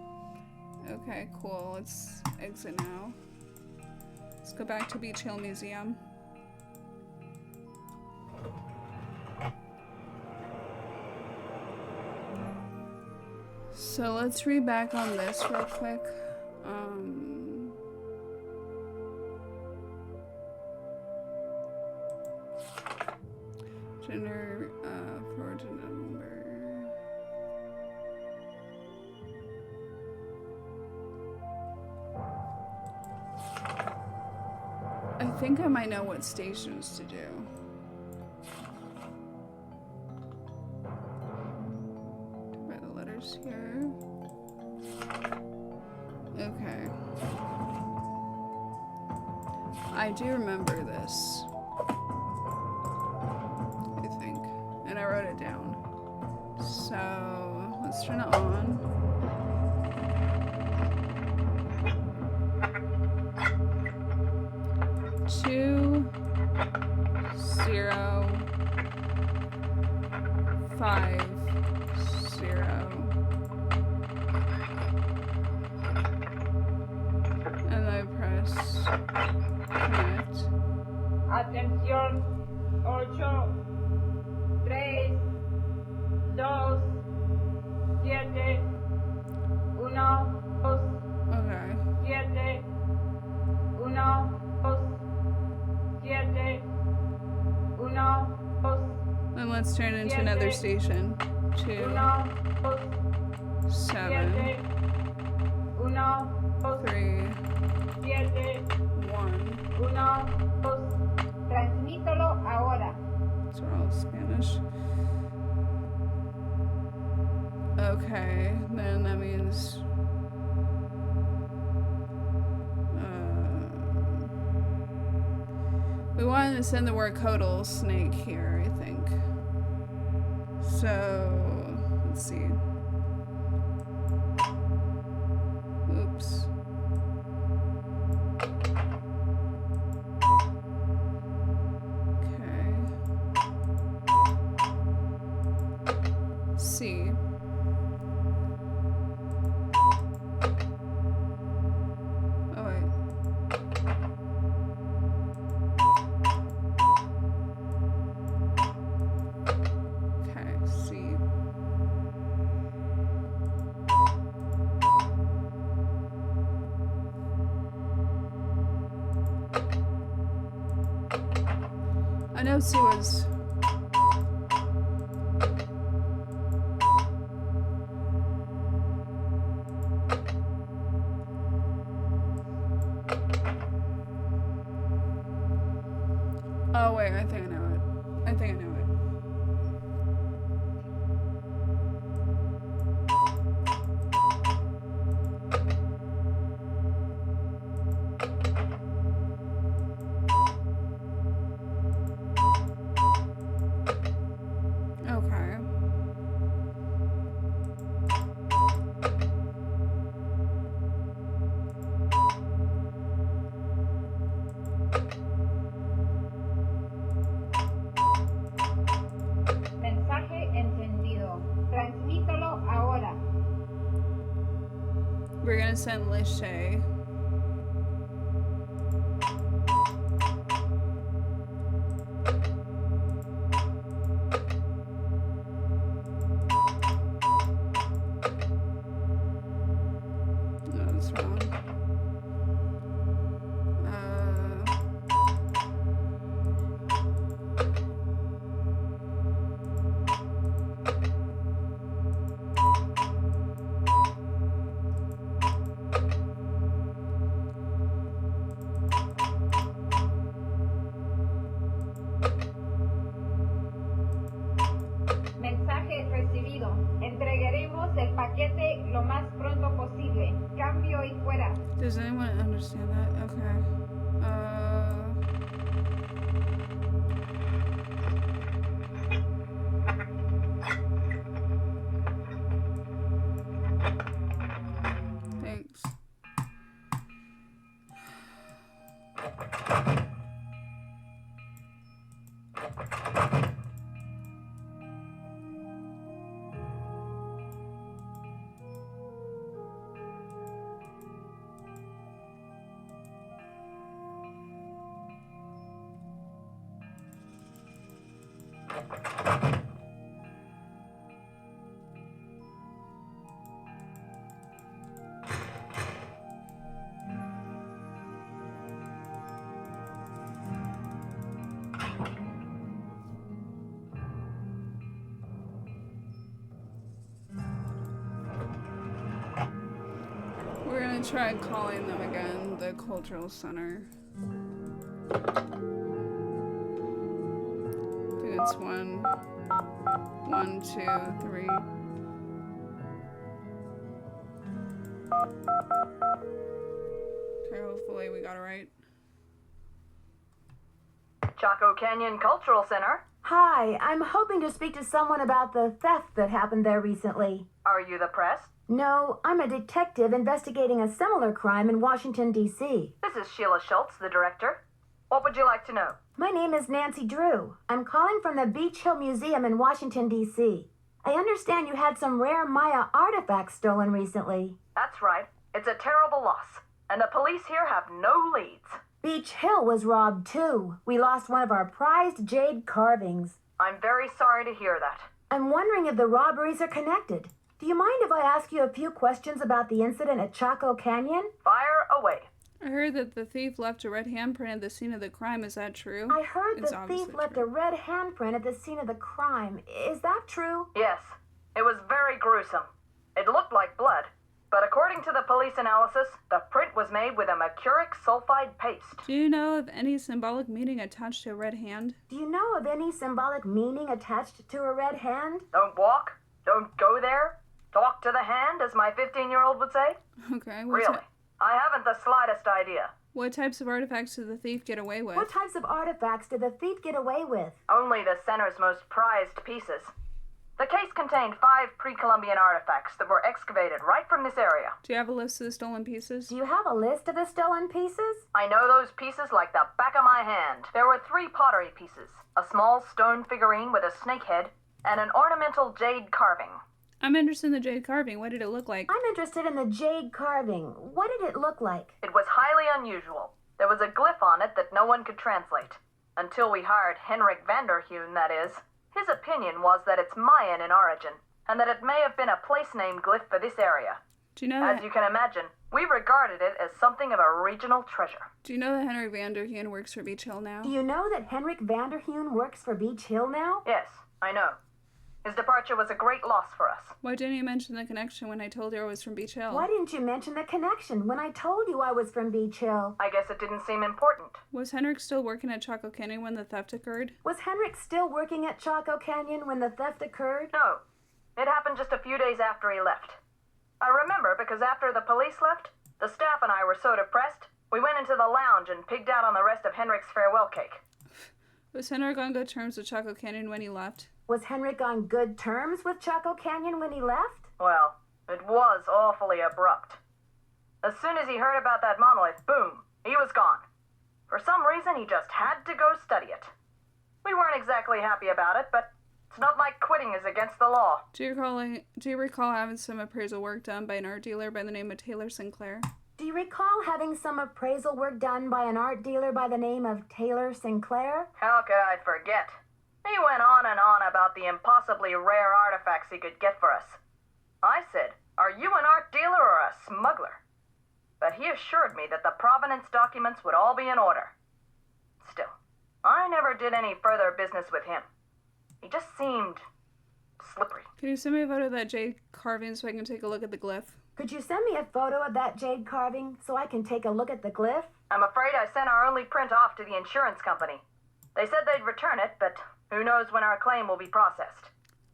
Okay, cool. Let's exit now. Let's go back to Beach Hill Museum. So let's read back on this real quick. Gender, forward to number. I think I might know what stations to do. Here. Okay. I do remember this. I think. And I wrote it down. So let's turn it on. Two, 0, 5, 0. And I press connect. Atención, 8, 3, 2, 7, 1, 2, Okay. 7, 1, 2, 7, 1, 2. Then let's turn into another station. 2, 7, 1, 3, 7, 1, 2. Transmítelo ahora. These are all Spanish. Okay, then that means we wanted to send the word codal snake here, I think. So let's see. Oops. Okay. C. Oh wait. Okay, C. I know C was... Oh wait, I think I know it. I think I know it. Okay. Mensaje encendido. Transmítelo ahora. We're gonna send Lishay. No, that's wrong. Mensaje recibido. Entregaremos el paquete lo más pronto posible. Cambio y fuera. Does anyone understand that? Okay. Thanks. We're gonna try calling them again, the cultural center. I think it's 1, 2, 3. Okay, hopefully we got it right. Chaco Canyon Cultural Center. Hi, I'm hoping to speak to someone about the theft that happened there recently. Are you the press? No, I'm a detective investigating a similar crime in Washington, D.C. This is Sheila Schultz, the director. What would you like to know? My name is Nancy Drew. I'm calling from the Beach Hill Museum in Washington, D.C. I understand you had some rare Maya artifacts stolen recently. That's right. It's a terrible loss, and the police here have no leads. Beach Hill was robbed, too. We lost one of our prized jade carvings. I'm very sorry to hear that. I'm wondering if the robberies are connected. Do you mind if I ask you a few questions about the incident at Chaco Canyon? Fire away. I heard that the thief left a red handprint at the scene of the crime. Is that true? I heard the thief left a red handprint at the scene of the crime. Is that true? Yes. It was very gruesome. It looked like blood, but According to the police analysis, the print was made with a mercuric sulfide paste. Do you know of any symbolic meaning attached to a red hand? Do you know of any symbolic meaning attached to a red hand? Don't walk, don't go there, talk to the hand, as my 15-year-old would say. Okay. Really, I haven't the slightest idea. What types of artifacts did the thief get away with? What types of artifacts did the thief get away with? Only the center's most prized pieces. The case contained 5 pre-Columbian artifacts that were excavated right from this area. Do you have a list of the stolen pieces? Do you have a list of the stolen pieces? I know those pieces like the back of my hand. There were 3 pottery pieces, a small stone figurine with a snake head, and an ornamental jade carving. I'm interested in the jade carving. What did it look like? I'm interested in the jade carving. What did it look like? It was highly unusual. There was a glyph on it that no one could translate. Until we hired Henrik Vanderheun, that is. His opinion was that it's Mayan in origin, and that it may have been a place-name glyph for this area. Do you know As you can imagine, we regarded it as something of a regional treasure. Do you know that Henrik Vanderheun works for Beach Hill now? Do you know that Henrik Vanderheun works for Beach Hill now? Yes, I know. His departure was a great loss for us. Why didn't you mention the connection when I told you I was from Beach Hill? Why didn't you mention the connection when I told you I was from Beach Hill? I guess it didn't seem important. Was Henrik still working at Chaco Canyon when the theft occurred? Was Henrik still working at Chaco Canyon when the theft occurred? No. It happened just a few days after he left. I remember because after the police left, the staff and I were so depressed, we went into the lounge and pigged out on the rest of Henrik's farewell cake. Was Henrik on good terms with Chaco Canyon when he left? Was Henrik on good terms with Chaco Canyon when he left? Well, it was awfully abrupt. As soon as he heard about that monolith, boom, he was gone. For some reason, he just had to go study it. We weren't exactly happy about it, but it's not like quitting is against the law. Do you recall having some appraisal work done by an art dealer by the name of Taylor Sinclair? Do you recall having some appraisal work done by an art dealer by the name of Taylor Sinclair? How could I forget? He went on and on about the impossibly rare artifacts he could get for us. I said, "Are you an art dealer or a smuggler?" But he assured me that the provenance documents would all be in order. Still, I never did any further business with him. He just seemed slippery. Can you send me a photo of that jade carving so I can take a look at the glyph? Could you send me a photo of that jade carving so I can take a look at the glyph? I'm afraid I sent our only print off to the insurance company. They said they'd return it, but who knows when our claim will be processed.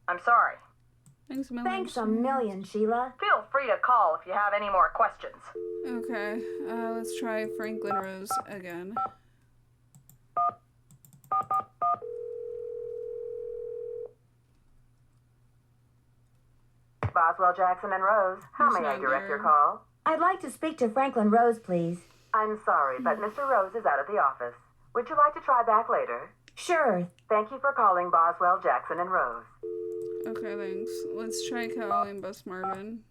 I'm sorry. Thanks a million. Thanks a million, Sheila. Feel free to call if you have any more questions. Okay, let's try Franklin Rose again. Boswell, Jackson, and Rose. How may I direct your call? I'd like to speak to Franklin Rose, please. I'm sorry, but Mr. Rose is out of the office. Would you like to try back later? Sure. Thank you for calling Boswell, Jackson, and Rose. Okay, thanks. Let's try calling Bus Marvin.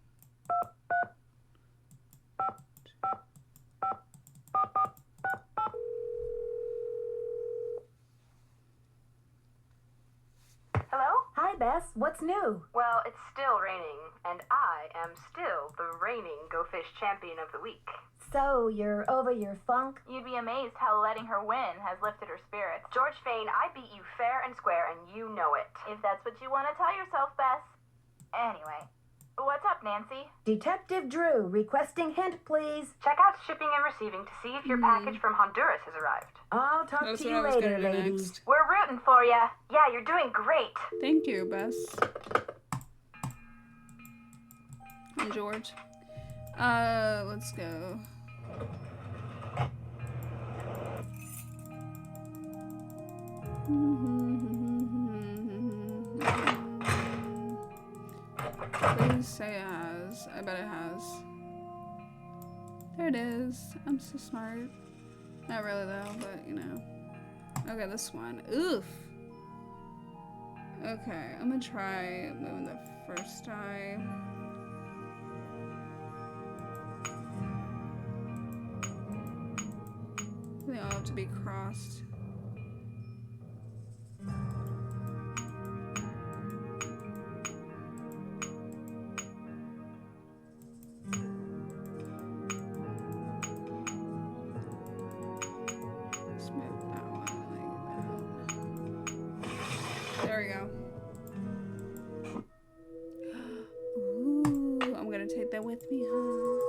Hello? Hi, Bess. What's new? Well, it's still raining, and I am still the reigning Go Fish champion of the week. So, you're over your funk? You'd be amazed how letting her win has lifted her spirits. George Fane, I beat you fair and square, and you know it. If that's what you want to tell yourself, Bess. Anyway, what's up, Nancy? Detective Drew, requesting hint, please. Check out shipping and receiving to see if your package from Honduras has arrived. I'll talk That's to what you I was later, gonna do ladies. next. We're rooting for you. Yeah, you're doing great. Thank you, Bess. And George. Let's go. Please say it has. I bet it has. There it is. I'm so smart. Not really though, but you know. Okay, this one. Oof. Okay, I'm gonna try moving the first die. They all have to be crossed. Let's move that one like that. There we go. Ooh, I'm gonna take that with me, huh?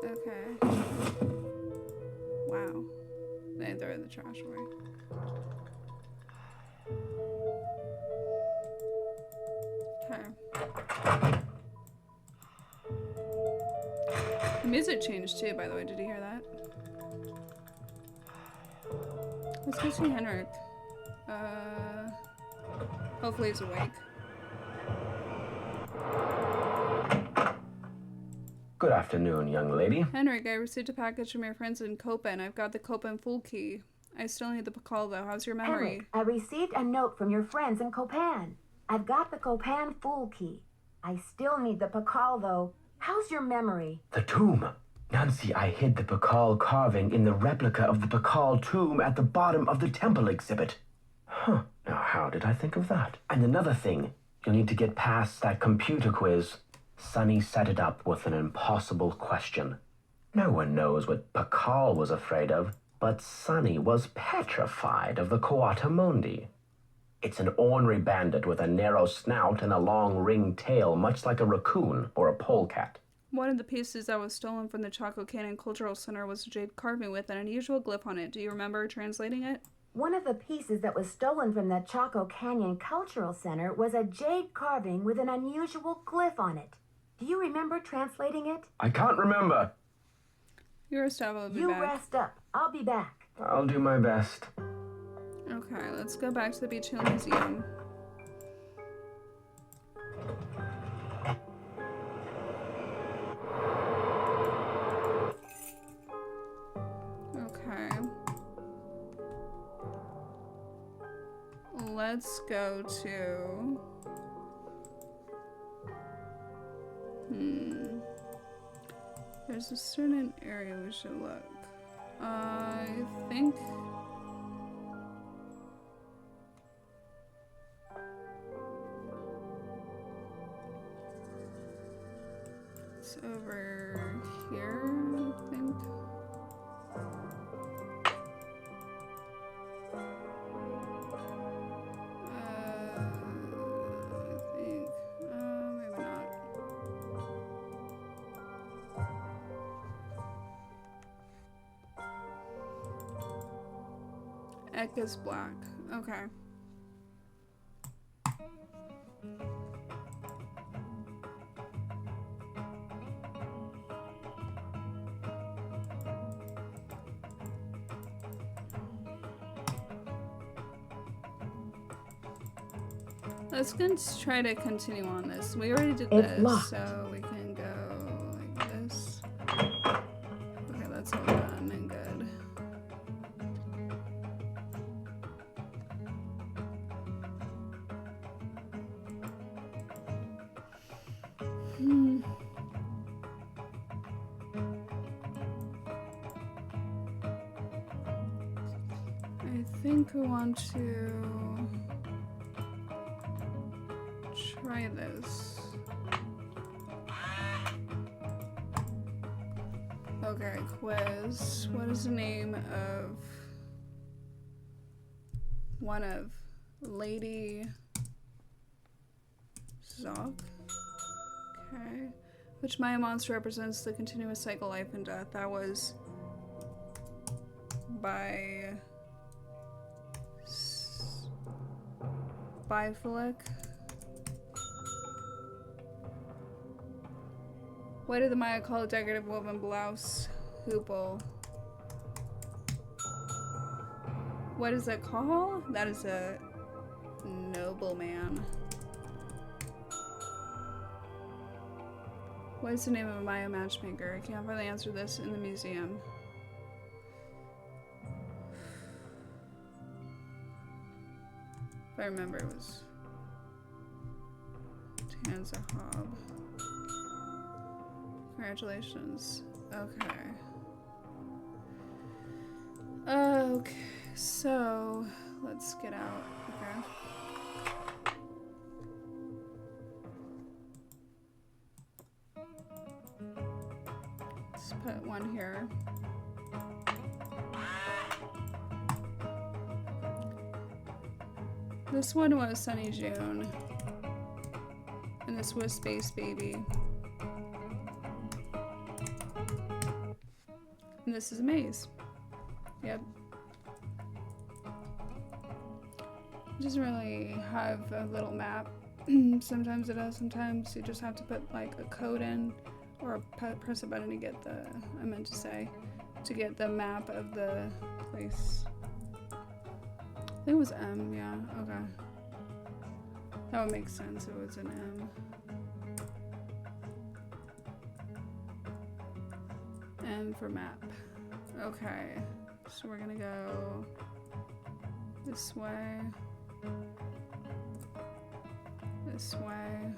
Okay. Wow. They throw the trash away. Okay. The music changed too, by the way. Did you hear that? Let's go see Henrik. Hopefully he's awake. Good afternoon, young lady. Henrik, I received a package from your friends in Copen. I've got the Copen full key. I still need the Pacal though. How's your memory? Henrik, I received a note from your friends in Copan. I've got the Copan full key. I still need the Pacal though. How's your memory? The tomb. Nancy, I hid the Pacal carving in the replica of the Pacal tomb at the bottom of the temple exhibit. Huh. Now how did I think of that? And another thing. You'll need to get past that computer quiz. Sonny set it up with an impossible question. No one knows what Pacal was afraid of, but Sonny was petrified of the Coatamundi. It's an ornery bandit with a narrow snout and a long ringed tail, much like a raccoon or a polecat. One of the pieces that was stolen from the Chaco Canyon Cultural Center was a jade carving with an unusual glyph on it. Do you remember translating it? One of the pieces that was stolen from the Chaco Canyon Cultural Center was a jade carving with an unusual glyph on it. Do you remember translating it? I can't remember. Your stuff will be back. You rest up. I'll be back. I'll do my best. Okay, let's go back to the Beach Hill Museum. Okay. Let's go to... There's a certain area we should look. I think... It's over here, I think. Maybe not. Ek is black. Okay. Let's try to continue on this. We already did this, so we can go like this. Okay, that's all done and good. I think we want to try this. Okay, quiz. What is the name of one of Lady Zoc? Okay. Which Maya monster represents the continuous cycle, life and death? That was by Bifilic. What did the Maya call a decorative woven blouse? Hoople. What is that called? That is a nobleman. What is the name of a Maya matchmaker? I can't really answer this in the museum. If I remember, it was Tanzahab. Congratulations. Okay. Okay, so let's get out. Okay. Let's put one here. This one was Sunny June. And this was Space Baby. And this is a maze. Yep. It doesn't really have a little map. Sometimes it does, sometimes you just have to put like a code in or press a button to get the, I meant to say, to get the map of the place. I think it was M, yeah, okay. That would make sense, it was an M. M for map. Okay, so we're gonna go this way. This way.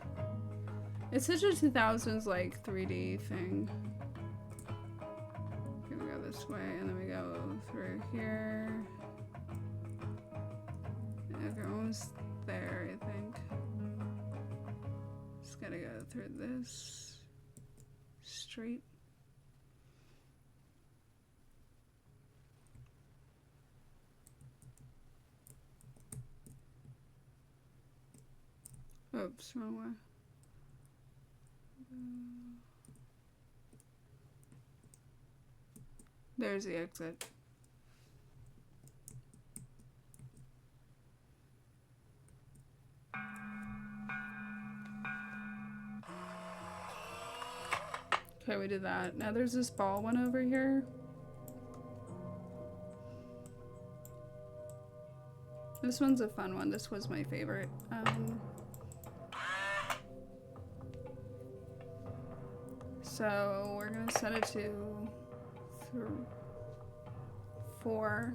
It's such a 2000s like 3D thing. We're gonna go this way and then we go through here. Okay, we're almost there, I think. Just gotta go through this street. Oops, wrong way. There's the exit. Okay, we did that. Now there's this ball one over here. This one's a fun one. This was my favorite. So we're gonna set it to 4.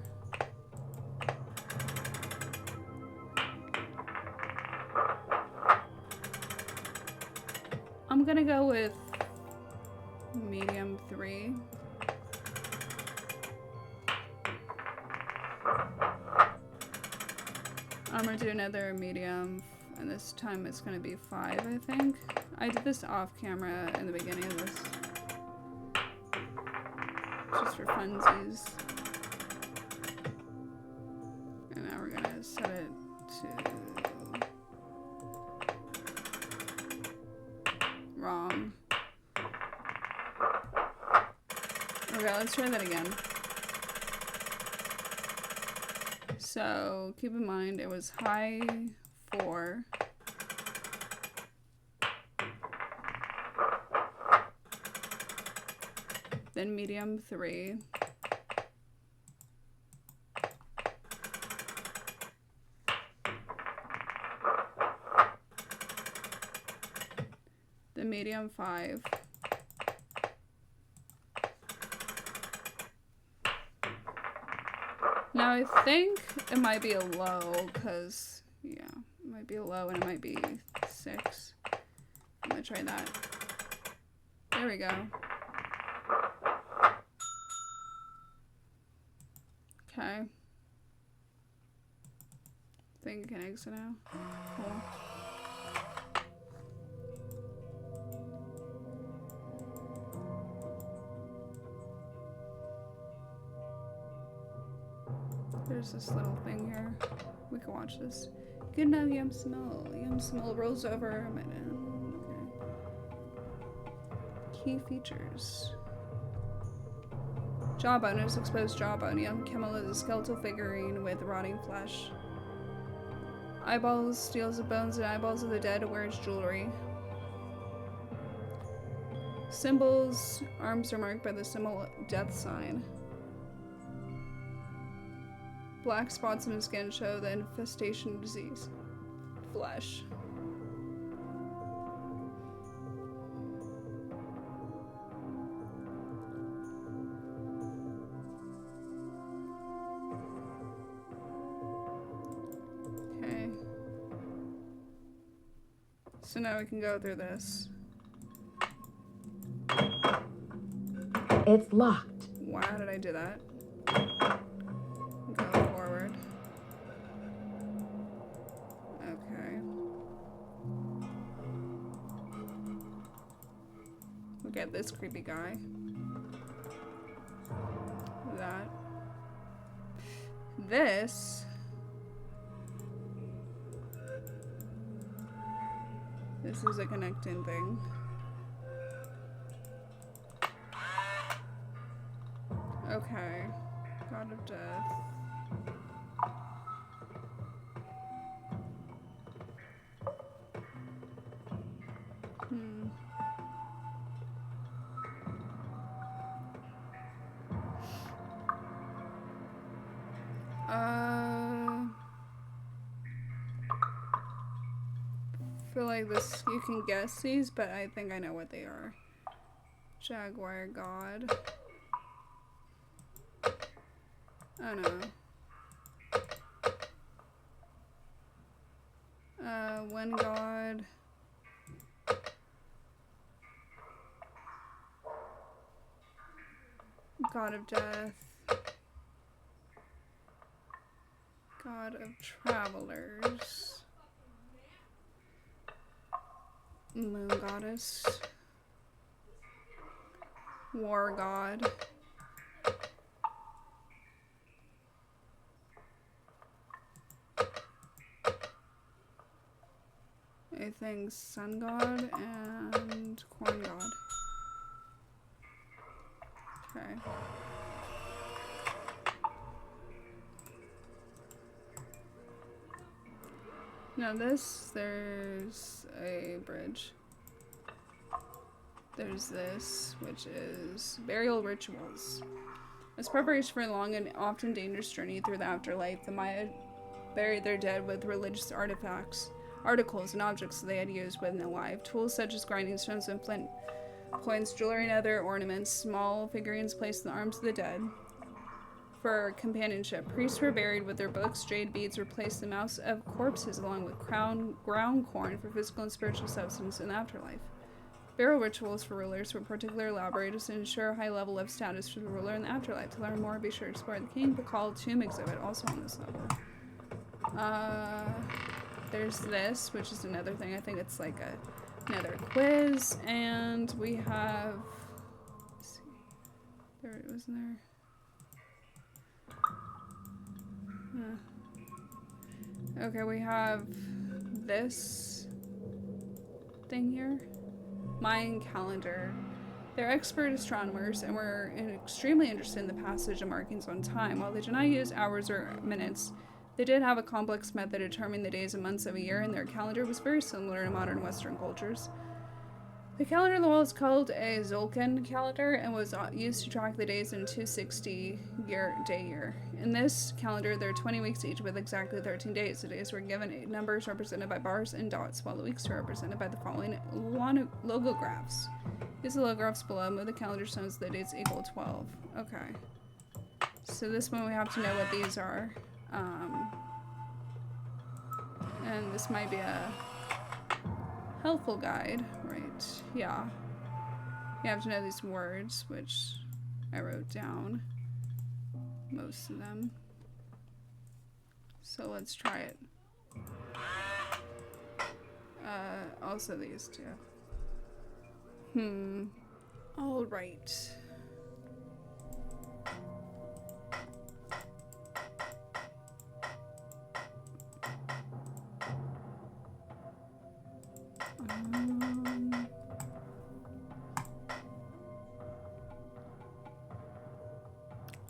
I'm gonna go with medium 3. I'm gonna do another medium, and this time it's gonna be 5, I think. I did this off camera in the beginning of this. Just for funsies. And now we're gonna set it to... Wrong. Okay, let's try that again. So keep in mind it was high 4. Then medium 3. Then medium 5. Now I think it might be a low, because, yeah, it might be a low and it might be 6. I'm gonna try that. There we go. Okay. I think I can exit now. Cool. There's this little thing here. We can watch this. Good now, yum smell. Yum smell rolls over. Okay. Key features. Jawbone is exposed jawbone. Yum Kimmel is a skeletal figurine with rotting flesh. Eyeballs steals the bones and eyeballs of the dead, wears jewelry. Symbols. Arms are marked by the symbol death sign. Black spots in his skin show the infestation of disease. Flesh. Okay. So now we can go through this. It's locked. Wow, how did I do that? Go forward. Okay. Look at this creepy guy. That. This. This is a connecting thing. Okay. God of Death. I feel like this, you can guess these, but I think I know what they are. Jaguar God. Oh no. Wind God. God of Death. God of Travelers. Moon Goddess. War God. I think Sun God and Corn God. Okay. Now there's a bridge. There's this, which is burial rituals. As preparation for a long and often dangerous journey through the afterlife, the Maya buried their dead with religious articles, and objects they had used when alive. Tools such as grinding stones and flint points, jewelry, and other ornaments. Small figurines placed in the arms of the dead for companionship. Priests were buried with their books. Jade beads were placed in the mouths of corpses, along with ground corn for physical and spiritual substance in the afterlife. Burial rituals for rulers were particularly elaborated to ensure a high level of status for the ruler in the afterlife. To learn more, be sure to explore the King Pacal tomb exhibit, also on this level. There's this, which is another thing. I think it's like another quiz, and we have. Let's see, there it wasn't there. Okay, we have this thing here. Mayan calendar. They're expert astronomers and were extremely interested in the passage of markings on time. While they did not use hours or minutes, they did have a complex method of determining the days and months of a year, and their calendar was very similar to modern Western cultures. The calendar on the wall is called a Zolkin calendar and was used to track the days in a 260-day year. In this calendar, there are 20 weeks each with exactly 13 days. The days were given numbers represented by bars and dots, while the weeks are represented by the following logographs. Use the logographs below. Move the calendar stones so the dates equal 12. Okay. So this one we have to know what these are. And this might be a helpful guide, right? Yeah. You have to know these words, which I wrote down. Most of them. So let's try it. Also these two. All right.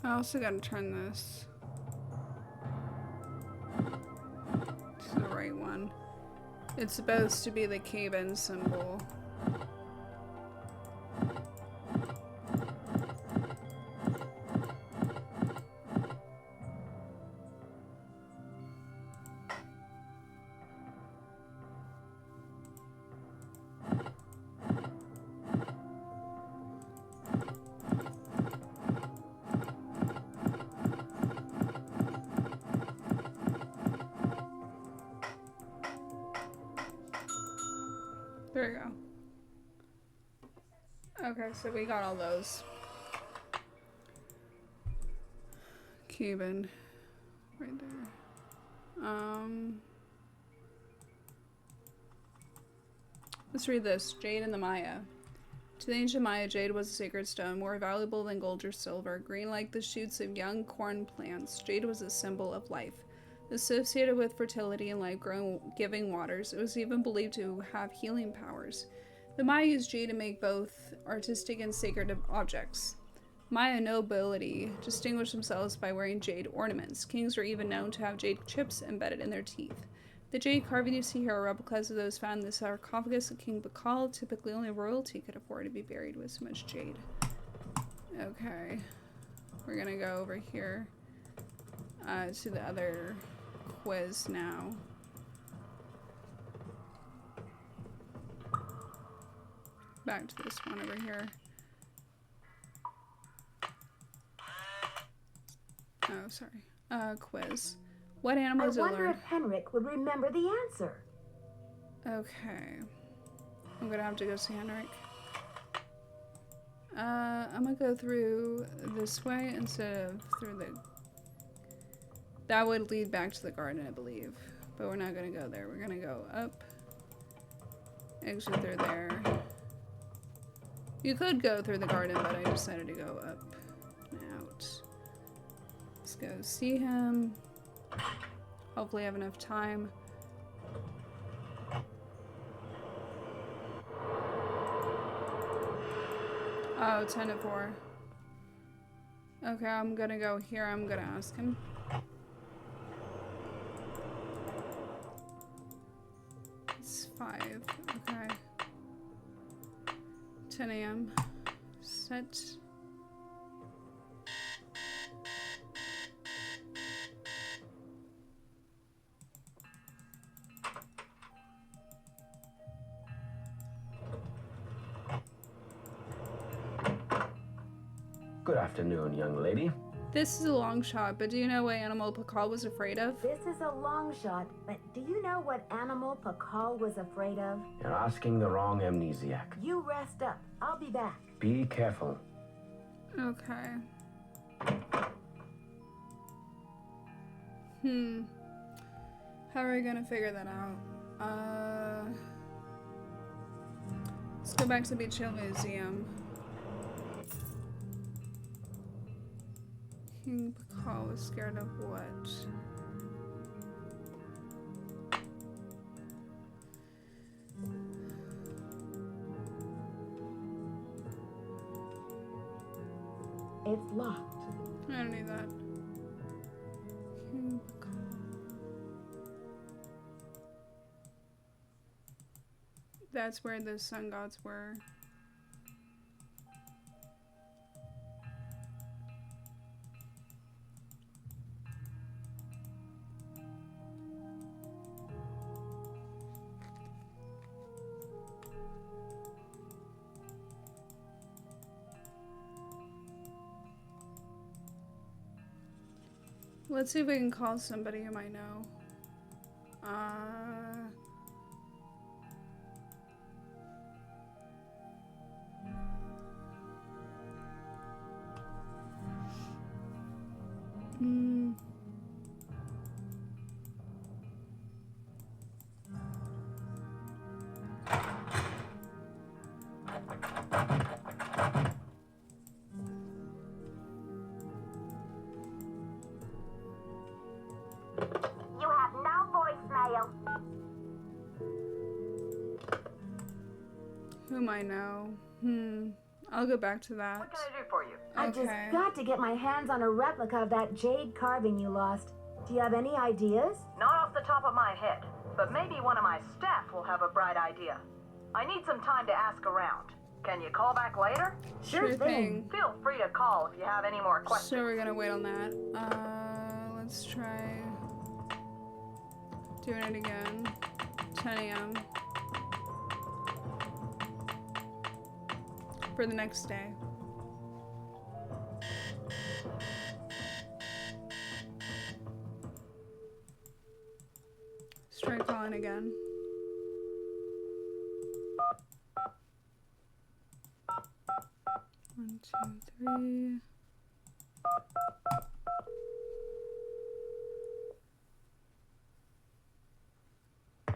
I also gotta turn this to the right one. It's supposed to be the cave-in symbol. There we go. Okay, so we got all those. Cuban. Right there. Let's read this. Jade and the Maya. To the ancient Maya, jade was a sacred stone, more valuable than gold or silver. Green like the shoots of young corn plants, jade was a symbol of life. Associated with fertility and life-giving waters, it was even believed to have healing powers. The Maya used jade to make both artistic and sacred objects. Maya nobility distinguished themselves by wearing jade ornaments. Kings were even known to have jade chips embedded in their teeth. The jade carving you see here are replicas of those found in the sarcophagus of King Pacal. Typically, only royalty could afford to be buried with so much jade. Okay. We're gonna go over here to the other quiz now. Back to this one over here. Oh, sorry. Quiz. What animal is it learned? I wonder if Henrik would remember the answer. Okay. I'm gonna have to go see Henrik. I'm gonna go through this way instead of through the... That would lead back to the garden, I believe. But we're not gonna go there. We're gonna go up. Exit through there. You could go through the garden, but I decided to go up and out. Let's go see him. Hopefully I have enough time. Oh, 10 to 4. Okay, I'm gonna go here. I'm gonna ask him. It's 5. Okay. 10 a.m. Set. Good afternoon, young lady. This is a long shot, but do you know what animal Pacal was afraid of? This is a long shot, but do you know what animal Pacal was afraid of? You're asking the wrong amnesiac. You rest up. I'll be back. Be careful. Okay. How are we gonna figure that out? Let's go back to the Beach Hill Museum. King Pacal was scared of what? It's locked. I don't need that. King Pacal. That's where the sun gods were. Let's see if we can call somebody who might know. Who might know? I'll go back to that. What can I do for you? I just got to get my hands on a replica of that jade carving you lost. Do you have any ideas? Not off the top of my head, but maybe one of my staff will have a bright idea. I need some time to ask around. Can you call back later? Sure thing. Feel free to call if you have any more questions. So we're gonna wait on that. Let's try doing it again. 10 a.m. for the next day. Let's try calling again. One, two, three.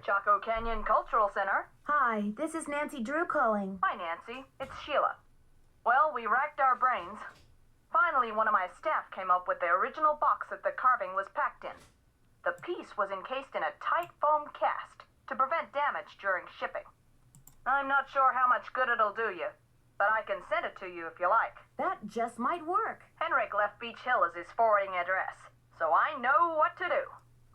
Chaco Canyon Cultural Center. Hi, this is Nancy Drew calling. Hi, Nancy. It's Sheila. Well, we racked our brains. Finally, one of my staff came up with the original box that the carving was packed in. The piece was encased in a tight foam cast to prevent damage during shipping. I'm not sure how much good it'll do you, but I can send it to you if you like. That just might work. Henrik left Beach Hill as his forwarding address, so I know what to do.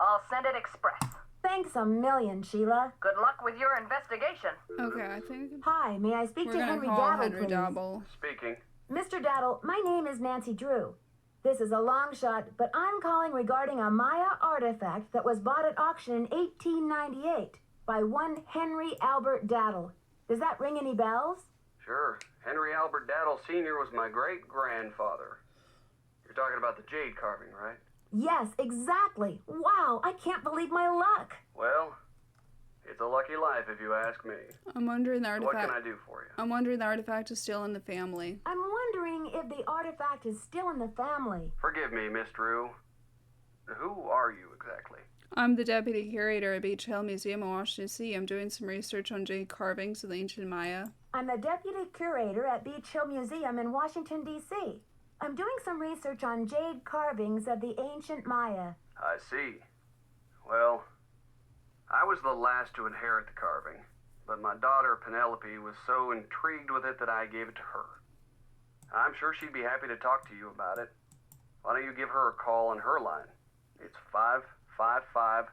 I'll send it express. Thanks a million, Sheila. Good luck with your investigation. Okay, I think Hi, may I speak we're to gonna Henry call Daddle, Henry please? Dabble. Speaking. Mr. Daddle, my name is Nancy Drew. This is a long shot, but I'm calling regarding a Maya artifact that was bought at auction in 1898 by one Henry Albert Daddle. Does that ring any bells? Sure. Henry Albert Daddle Sr. was my great-grandfather. You're talking about the jade carving, right? Yes, exactly. Wow, I can't believe my luck. Well, it's a lucky life if you ask me. I'm wondering the artifact. What can I do for you? I'm wondering the artifact is still in the family. I'm wondering if the artifact is still in the family. Forgive me, Miss Drew. Who are you exactly? I'm the deputy curator at Beach Hill Museum in Washington, D.C. I'm doing some research on jade carvings of the ancient Maya. I'm the deputy curator at Beach Hill Museum in Washington, D.C. I'm doing some research on jade carvings of the ancient Maya. I see. Well, I was the last to inherit the carving, but my daughter Penelope was so intrigued with it that I gave it to her. I'm sure she'd be happy to talk to you about it. Why don't you give her a call on her line? It's 555-3197.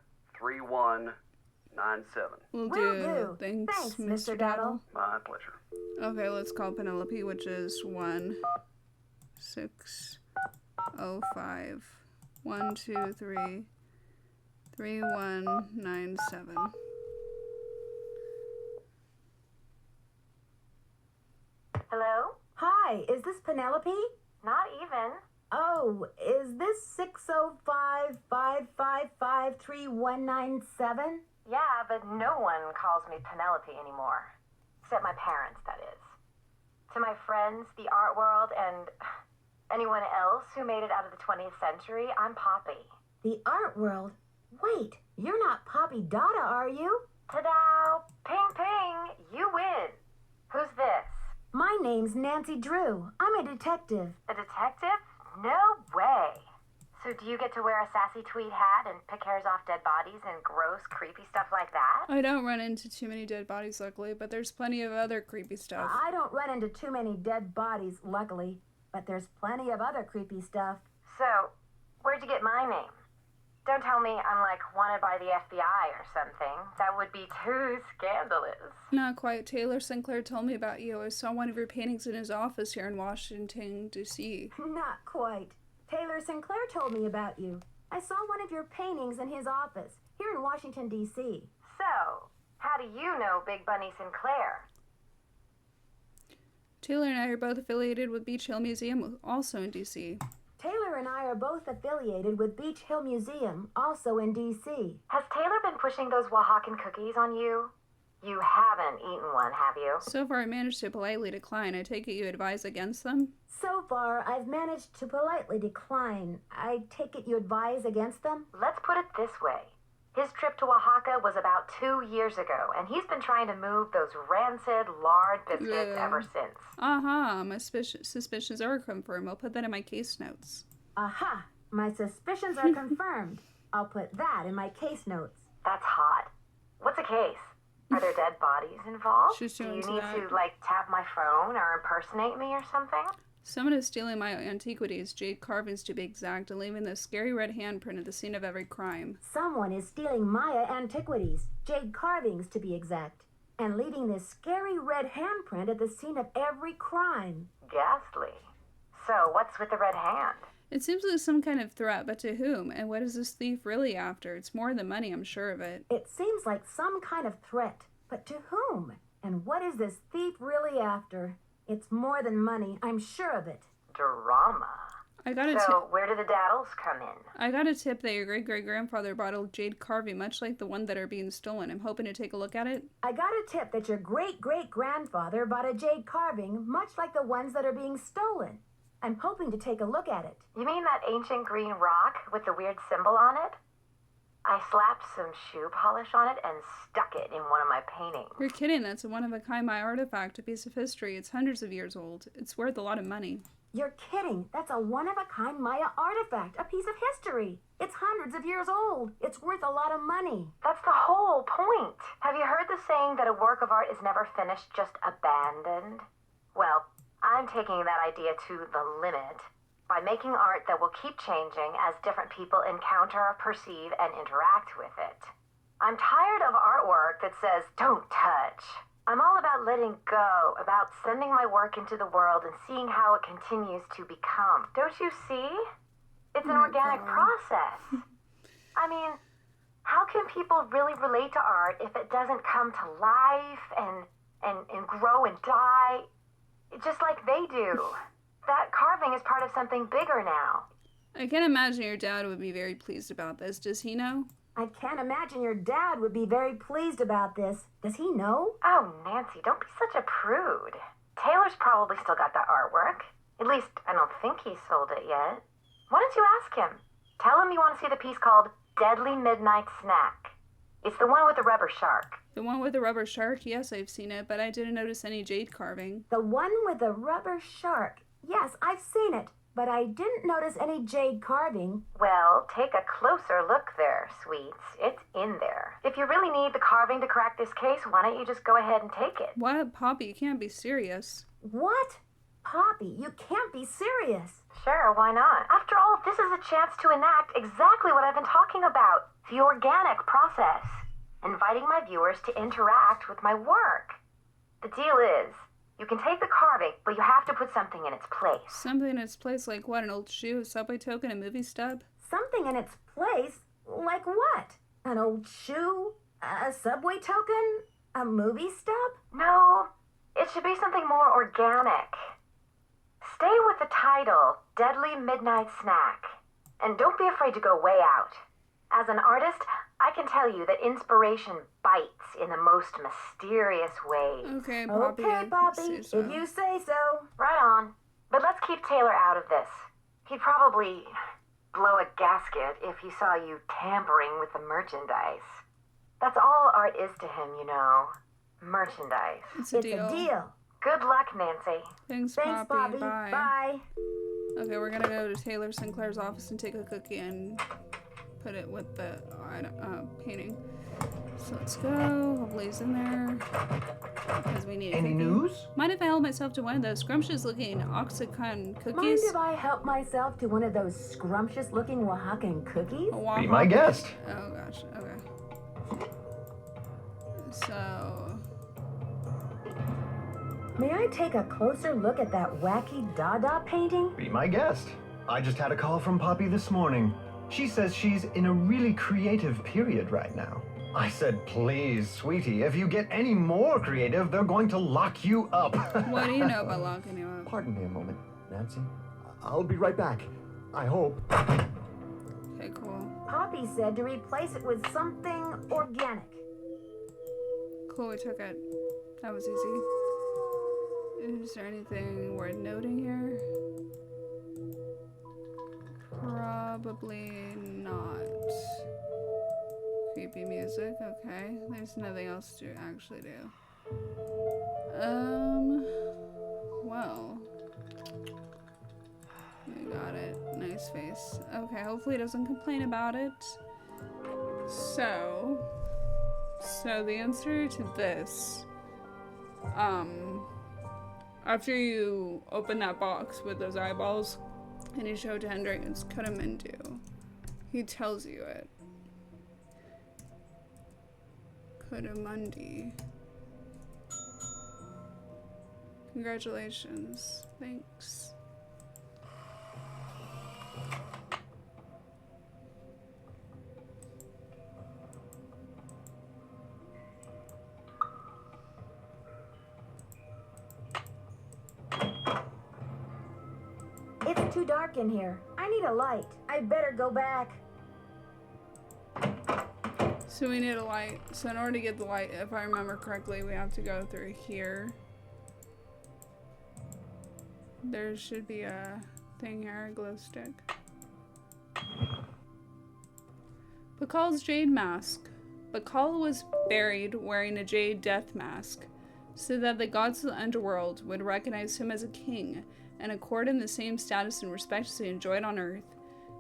Will Will do. do. Thanks, Mr. Daddle. My pleasure. Okay, let's call Penelope, which is 1-605-123-3197. Hello? Hi, is this Penelope? Not even. Oh, is this 605-555-3197? Yeah, but no one calls me Penelope anymore. Except my parents, that is. To my friends, the art world, and anyone else who made it out of the 20th century, I'm Poppy. The art world? Wait, you're not Poppy Dada, are you? Ta-da! Ping ping! You win! Who's this? My name's Nancy Drew. I'm a detective. A detective? No way! So do you get to wear a sassy tweed hat and pick hairs off dead bodies and gross, creepy stuff like that? I don't run into too many dead bodies, luckily, but there's plenty of other creepy stuff. I don't run into too many dead bodies, luckily, but there's plenty of other creepy stuff. So, where'd you get my name? Don't tell me I'm like wanted by the FBI or something. That would be too scandalous. Not quite. Taylor Sinclair told me about you. I saw one of your paintings in his office here in Washington, D.C. Not quite. Taylor Sinclair told me about you. I saw one of your paintings in his office here in Washington, D.C. So, how do you know Big Bunny Sinclair? Taylor and I are both affiliated with Beach Hill Museum, also in D.C. Taylor and I are both affiliated with Beach Hill Museum, also in D.C. Has Taylor been pushing those Oaxacan cookies on you? You haven't eaten one, have you? So far, I managed to politely decline. I take it you advise against them? So far, I've managed to politely decline. I take it you advise against them? Let's put it this way. His trip to Oaxaca was about 2 years ago, and he's been trying to move those rancid lard biscuits ever since. Aha, my suspicions are confirmed. I'll put that in my case notes. Aha, my suspicions are confirmed. I'll put that in my case notes. That's hot. What's a case? Are there dead bodies involved? She's Do you doing need that. to, like, tap my phone or impersonate me or something? Someone is stealing my antiquities, jade carvings to be exact, and leaving the scary red handprint at the scene of every crime. Someone is stealing Maya antiquities, jade carvings to be exact, and leaving this scary red handprint at the scene of every crime. Ghastly. So, what's with the red hand? It seems like some kind of threat, but to whom? And what is this thief really after? It's more than money, I'm sure of it. It seems like some kind of threat, but to whom? And what is this thief really after? It's more than money, I'm sure of it. Drama. I got a So, where do the daddles come in? I got a tip that your great-great-grandfather bought a jade carving, much like the one that are being stolen. I'm hoping to take a look at it. I got a tip that your great-great-grandfather bought a jade carving, much like the ones that are being stolen. I'm hoping to take a look at it. You mean that ancient green rock with the weird symbol on it? I slapped some shoe polish on it and stuck it in one of my paintings. You're kidding. That's a one-of-a-kind Maya artifact, a piece of history. It's hundreds of years old. It's worth a lot of money. You're kidding. That's a one-of-a-kind Maya artifact, a piece of history. It's hundreds of years old. It's worth a lot of money. That's the whole point. Have you heard the saying that a work of art is never finished, just abandoned? Well, I'm taking that idea to the limit by making art that will keep changing as different people encounter, perceive, and interact with it. I'm tired of artwork that says, don't touch. I'm all about letting go, about sending my work into the world and seeing how it continues to become. Don't you see? It's an organic process. I mean, how can people really relate to art if it doesn't come to life and grow and die, just like they do? That carving is part of something bigger now. I can imagine your dad would be very pleased about this. Does he know? I can't imagine your dad would be very pleased about this. Does he know? Oh, Nancy, don't be such a prude. Taylor's probably still got that artwork. At least, I don't think he sold it yet. Why don't you ask him? Tell him you want to see the piece called Deadly Midnight Snack. It's the one with the rubber shark. The one with the rubber shark? Yes, I've seen it, but I didn't notice any jade carving. The one with the rubber shark. Yes, I've seen it, but I didn't notice any jade carving. Well, take a closer look there, sweets. It's in there. If you really need the carving to crack this case, why don't you just go ahead and take it? What? Poppy, you can't be serious. What? Poppy, you can't be serious. Sure, why not? After all, this is a chance to enact exactly what I've been talking about. The organic process. Inviting my viewers to interact with my work. The deal is, you can take the carving, but you have to put something in its place. Something in its place like what? An old shoe, a subway token, a movie stub? Something in its place? Like what? An old shoe? A subway token? A movie stub? No, it should be something more organic. Stay with the title, Deadly Midnight Snack. And don't be afraid to go way out. As an artist, I can tell you that inspiration bites in the most mysterious ways. Okay, Poppy. Okay, Poppy, if you say so. Right on. But let's keep Taylor out of this. He'd probably blow a gasket if he saw you tampering with the merchandise. That's all art is to him, you know. Merchandise. It's a deal. Good luck, Nancy. Thanks, Poppy. Bye. Bye. Okay, we're gonna go to Taylor Sinclair's office and take a cookie and put it with the painting. So let's go. Hopefully he's in there. Because we need a Any cookie. news? Mind if I help myself to one of those scrumptious looking Oaxacan cookies? Mind if I help myself to one of those scrumptious looking Oaxacan cookies? Be my guest. Oh gosh, okay. So... May I take a closer look at that wacky Dada painting? Be my guest. I just had a call from Poppy this morning. She says she's in a really creative period right now. I said, please, sweetie, if you get any more creative, they're going to lock you up. What do you know about locking you up? Pardon me a moment, Nancy. I'll be right back. I hope. Okay, cool. Poppy said to replace it with something organic. Cool, we took it. That was easy. Is there anything worth noting here? Probably not. Creepy music, okay. There's nothing else to actually do. Well. We got it. Nice face. Okay, hopefully he doesn't complain about it. So the answer to this, after you open that box with those eyeballs and you show it to Henrik, it's Kudamundu. He tells you it. Kudamundi. Congratulations. Thanks. It's too dark in here. I need a light. I better go back. So we need a light. So in order to get the light, if I remember correctly, we have to go through here. There should be a thing here, a glow stick. Pacal's jade mask. Pacal was buried wearing a jade death mask, so that the gods of the underworld would recognize him as a king and accord him the same status and respect as he enjoyed on Earth.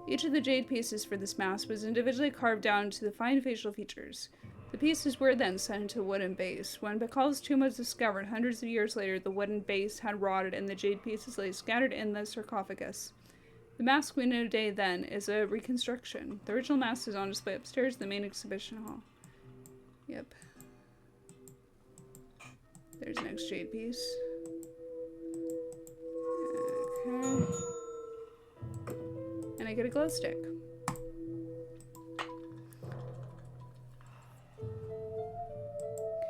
Each of the jade pieces for this mask was individually carved down to the fine facial features. The pieces were then sent into a wooden base. When Pacal's tomb was discovered hundreds of years later, the wooden base had rotted and the jade pieces lay scattered in the sarcophagus. The mask we know today, then, is a reconstruction. The original mask is on display upstairs in the main exhibition hall. Yep. There's the next jade piece. Okay. And I get a glow stick.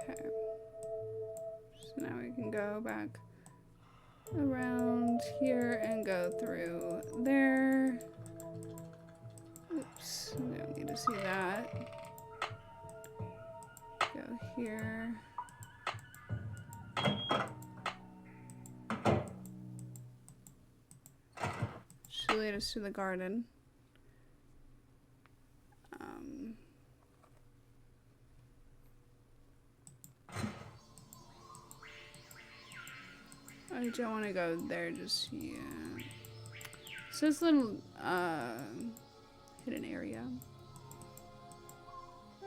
Okay. So now we can go back around here and go through there. Oops, I don't need to see that. Go here. Should lead us to the garden. I don't want to go there just yet. So this little hidden area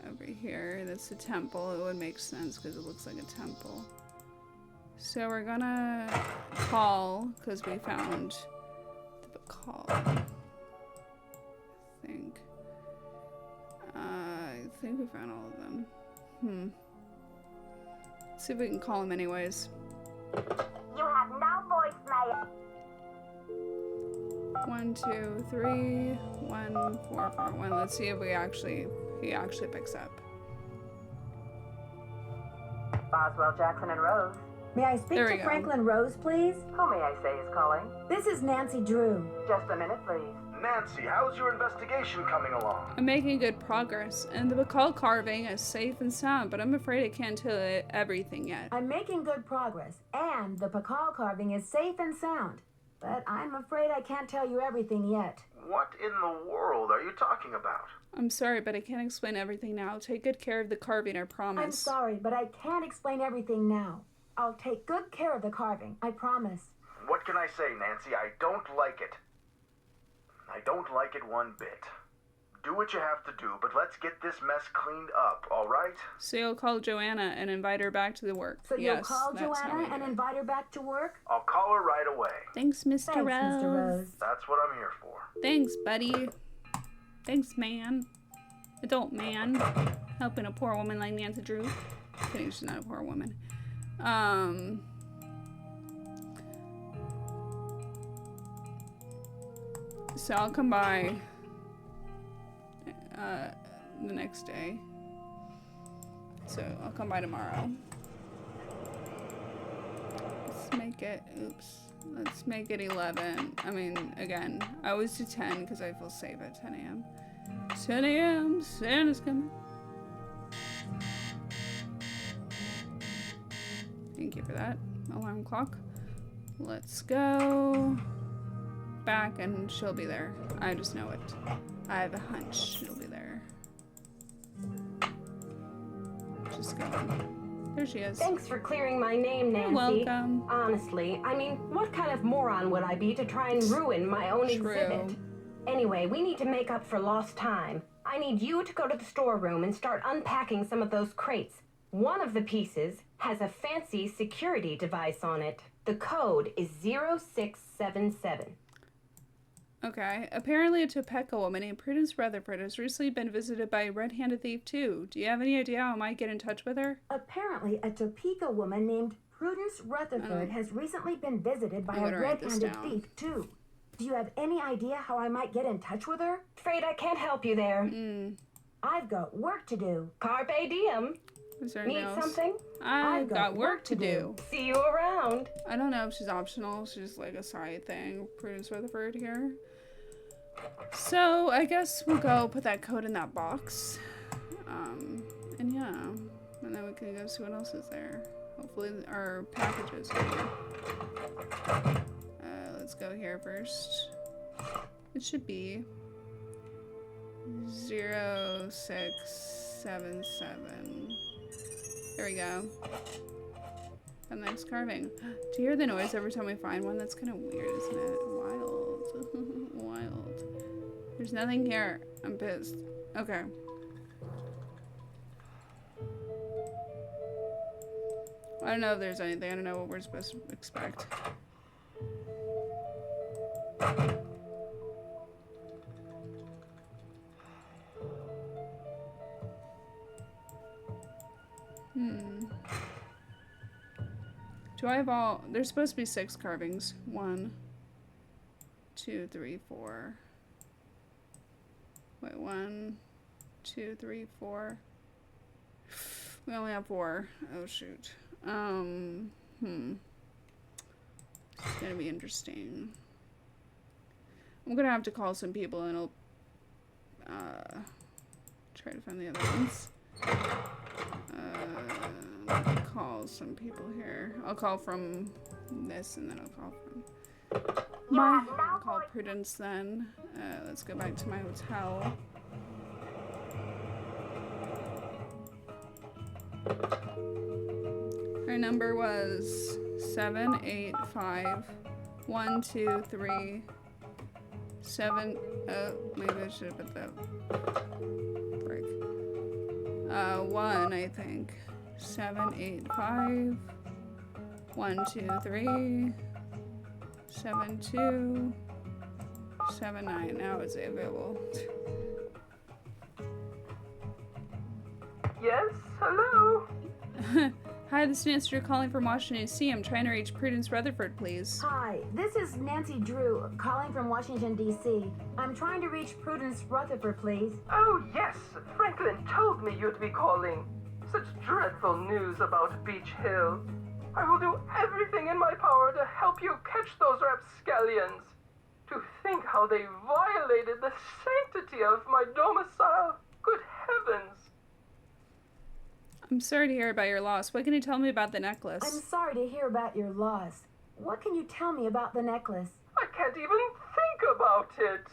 over here, that's the temple. It would make sense because it looks like a temple. So we're gonna call because we found the Pacal. I think we found all of them. Let's see if we can call him anyways. You have no voicemail. 1, 2, 3, 1, 4, 4, 1. Let's see if he actually picks up. Boswell, Jackson, and Rose. May I speak to Franklin Rose, please? Who may I say is calling? This is Nancy Drew. Just a minute, please. Nancy, how's your investigation coming along? I'm making good progress, and the Pacal carving is safe and sound, but I'm afraid I can't tell it everything yet. I'm making good progress, and the Pacal carving is safe and sound, but I'm afraid I can't tell you everything yet. What in the world are you talking about? I'm sorry, but I can't explain everything now. I'll take good care of the carving, I promise. I'm sorry, but I can't explain everything now. I'll take good care of the carving, I promise. What can I say, Nancy? I don't like it. I don't like it one bit. Do what you have to do, but let's get this mess cleaned up, all right? So you'll call Joanna and invite her back to the work. So you'll call Joanna and invite her back to work? I'll call her right away. Thanks, Mr. Rose. Mr. Rose. That's what I'm here for. Thanks, buddy. Thanks, man. Adult man. Helping a poor woman like Nancy Drew. Kidding, she's not a poor woman. So I'll come by the next day. So I'll come by tomorrow. Let's make it, let's make it 11. I mean, again, I always do 10 because I feel safe at 10 a.m. 10 a.m. Santa's coming. Thank you for that alarm clock. Let's go back and she'll be there. I just know it. I have a hunch she'll be there. Just going. There she is. Thanks for clearing my name, Nancy. You're welcome. Honestly, I mean, what kind of moron would I be to try and ruin my own exhibit? Anyway, we need to make up for lost time. I need you to go to the storeroom and start unpacking some of those crates. One of the pieces has a fancy security device on it. The code is 0677. Okay. Apparently a Topeka woman named Prudence Rutherford has recently been visited by a red-handed thief too. Do you have any idea how I might get in touch with her? Apparently a Topeka woman named Prudence Rutherford has recently been visited by a red-handed thief too. Do you have any idea how I might get in touch with her? Afraid I can't help you there. I've got work to do. Carpe diem. Is there Need else? something? I've got work to do. See you around. I don't know if she's optional. She's like a side thing. Prudence Rutherford here. So I guess we'll go put that code in that box. And yeah. And then we can go see what else is there. Hopefully our packages are here. Let's go here first. It should be 0677. There we go. And next carving. Do you hear the noise every time we find one? That's kind of weird, isn't it? Wild. Wild. There's nothing here. I'm pissed. Okay. I don't know if there's anything. I don't know what we're supposed to expect. Do I have all... There's supposed to be 6 carvings. 1, 2, 3, 4. Wait, 1, 2, 3, 4. We only have 4. Oh, shoot. It's gonna be interesting. I'm gonna have to call some people and I'll try to find the other ones. Call some people here. I'll call from this and then I'll call from I'll call Prudence then. Let's go back to my hotel. Her number was 785-123-7. Oh, maybe I should have put that. Frick. 1, I think. 785-123-7279. Now it's available. Yes, hello. Hi, this is Nancy Drew calling from Washington, D.C. I'm trying to reach Prudence Rutherford, please. Hi, this is Nancy Drew calling from Washington, D.C. I'm trying to reach Prudence Rutherford, please. Oh, yes. Franklin told me you'd be calling. Such dreadful news about Beach Hill. I will do everything in my power to help you catch those rapscallions. To think how they violated the sanctity of my domicile. Good heavens. I'm sorry to hear about your loss. What can you tell me about the necklace? I'm sorry to hear about your loss. What can you tell me about the necklace? I can't even think about it.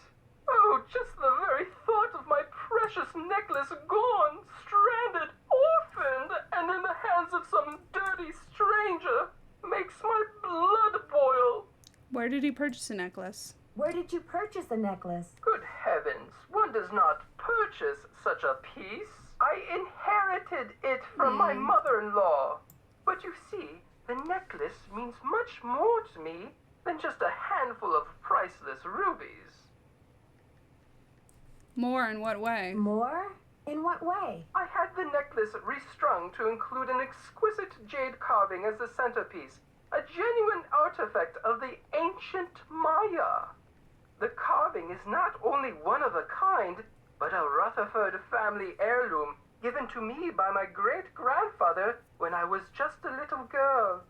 Oh, just the very thought of my precious necklace gone, stranded, orphaned, and in the hands of some dirty stranger makes my blood boil. Where did you purchase the necklace? Where did you purchase the necklace? Good heavens, one does not purchase such a piece. I inherited it from my mother-in-law. But you see, the necklace means much more to me than just a handful of priceless rubies. More in what way? More? In what way? I had the necklace restrung to include an exquisite jade carving as the centerpiece, a genuine artifact of the ancient Maya. The carving is not only one of a kind, but a Rutherford family heirloom given to me by my great-grandfather when I was just a little girl.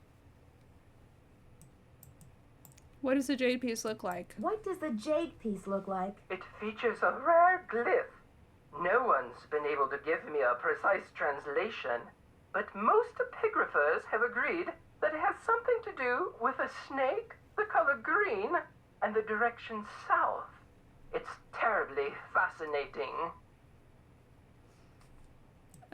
What does the jade piece look like? What does the jade piece look like? It features a rare glyph. No one's been able to give me a precise translation, but most epigraphers have agreed that it has something to do with a snake, the color green, and the direction south. It's terribly fascinating.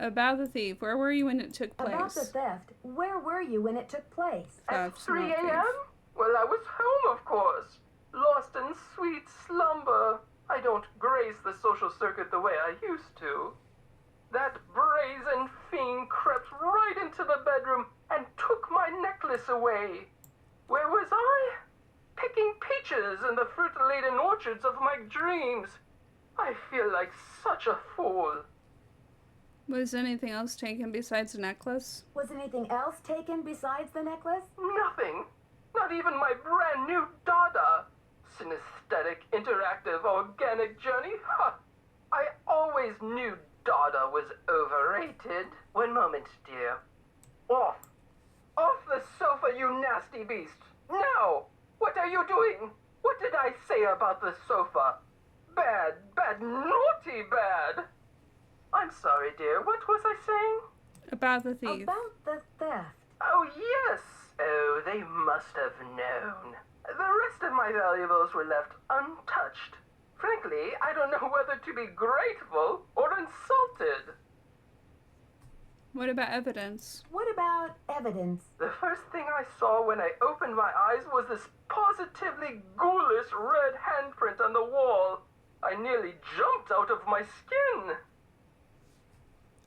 About the thief, where were you when it took place? About the theft, where were you when it took place? At 3 a.m.? Well, I was home, of course. Lost in sweet slumber. I don't grace the social circuit the way I used to. That brazen fiend crept right into the bedroom and took my necklace away. Where was I? Picking peaches in the fruit-laden orchards of my dreams. I feel like such a fool. Was anything else taken besides the necklace? Was anything else taken besides the necklace? Nothing. Not even my brand new Dada. Synesthetic, interactive, organic journey? Ha! I always knew Dada was overrated. One moment, dear. Off. Off the sofa, you nasty beast. Now! What are you doing? What did I say about the sofa? Bad, bad, naughty bad. I'm sorry, dear. What was I saying? About the thief. About the theft. Oh, yes. Oh, they must have known. The rest of my valuables were left untouched. Frankly, I don't know whether to be grateful or insulted. What about evidence? What about evidence? The first thing I saw when I opened my eyes was this positively ghoulish red handprint on the wall. I nearly jumped out of my skin.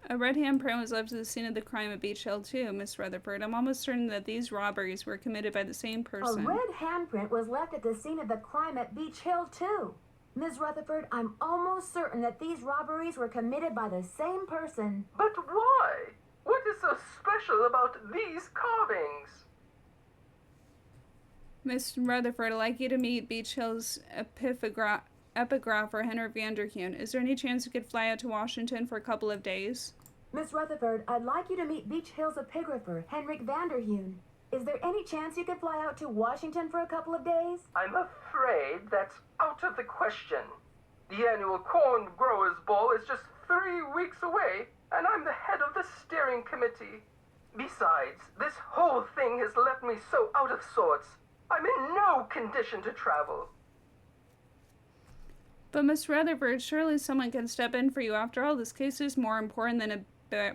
A red handprint was left at the scene of the crime at Beach Hill too, Miss Rutherford. I'm almost certain that these robberies were committed by the same person. A red handprint was left at the scene of the crime at Beach Hill too. Ms. Rutherford, I'm almost certain that these robberies were committed by the same person. But why? What is so special about these carvings? Miss Rutherford, I'd like you to meet Beach Hill's epigrapher, Henrik Vanderheen. Is there any chance you could fly out to Washington for a couple of days? Miss Rutherford, I'd like you to meet Beach Hill's epigrapher, Henrik Vanderheen. Is there any chance you could fly out to Washington for a couple of days? I'm afraid that's out of the question. The annual Corn Growers Ball is just 3 weeks away, and I'm the head of the steering committee. Besides, this whole thing has left me so out of sorts. I'm in no condition to travel. But Miss Rutherford, surely someone can step in for you. After all, this case is more important than a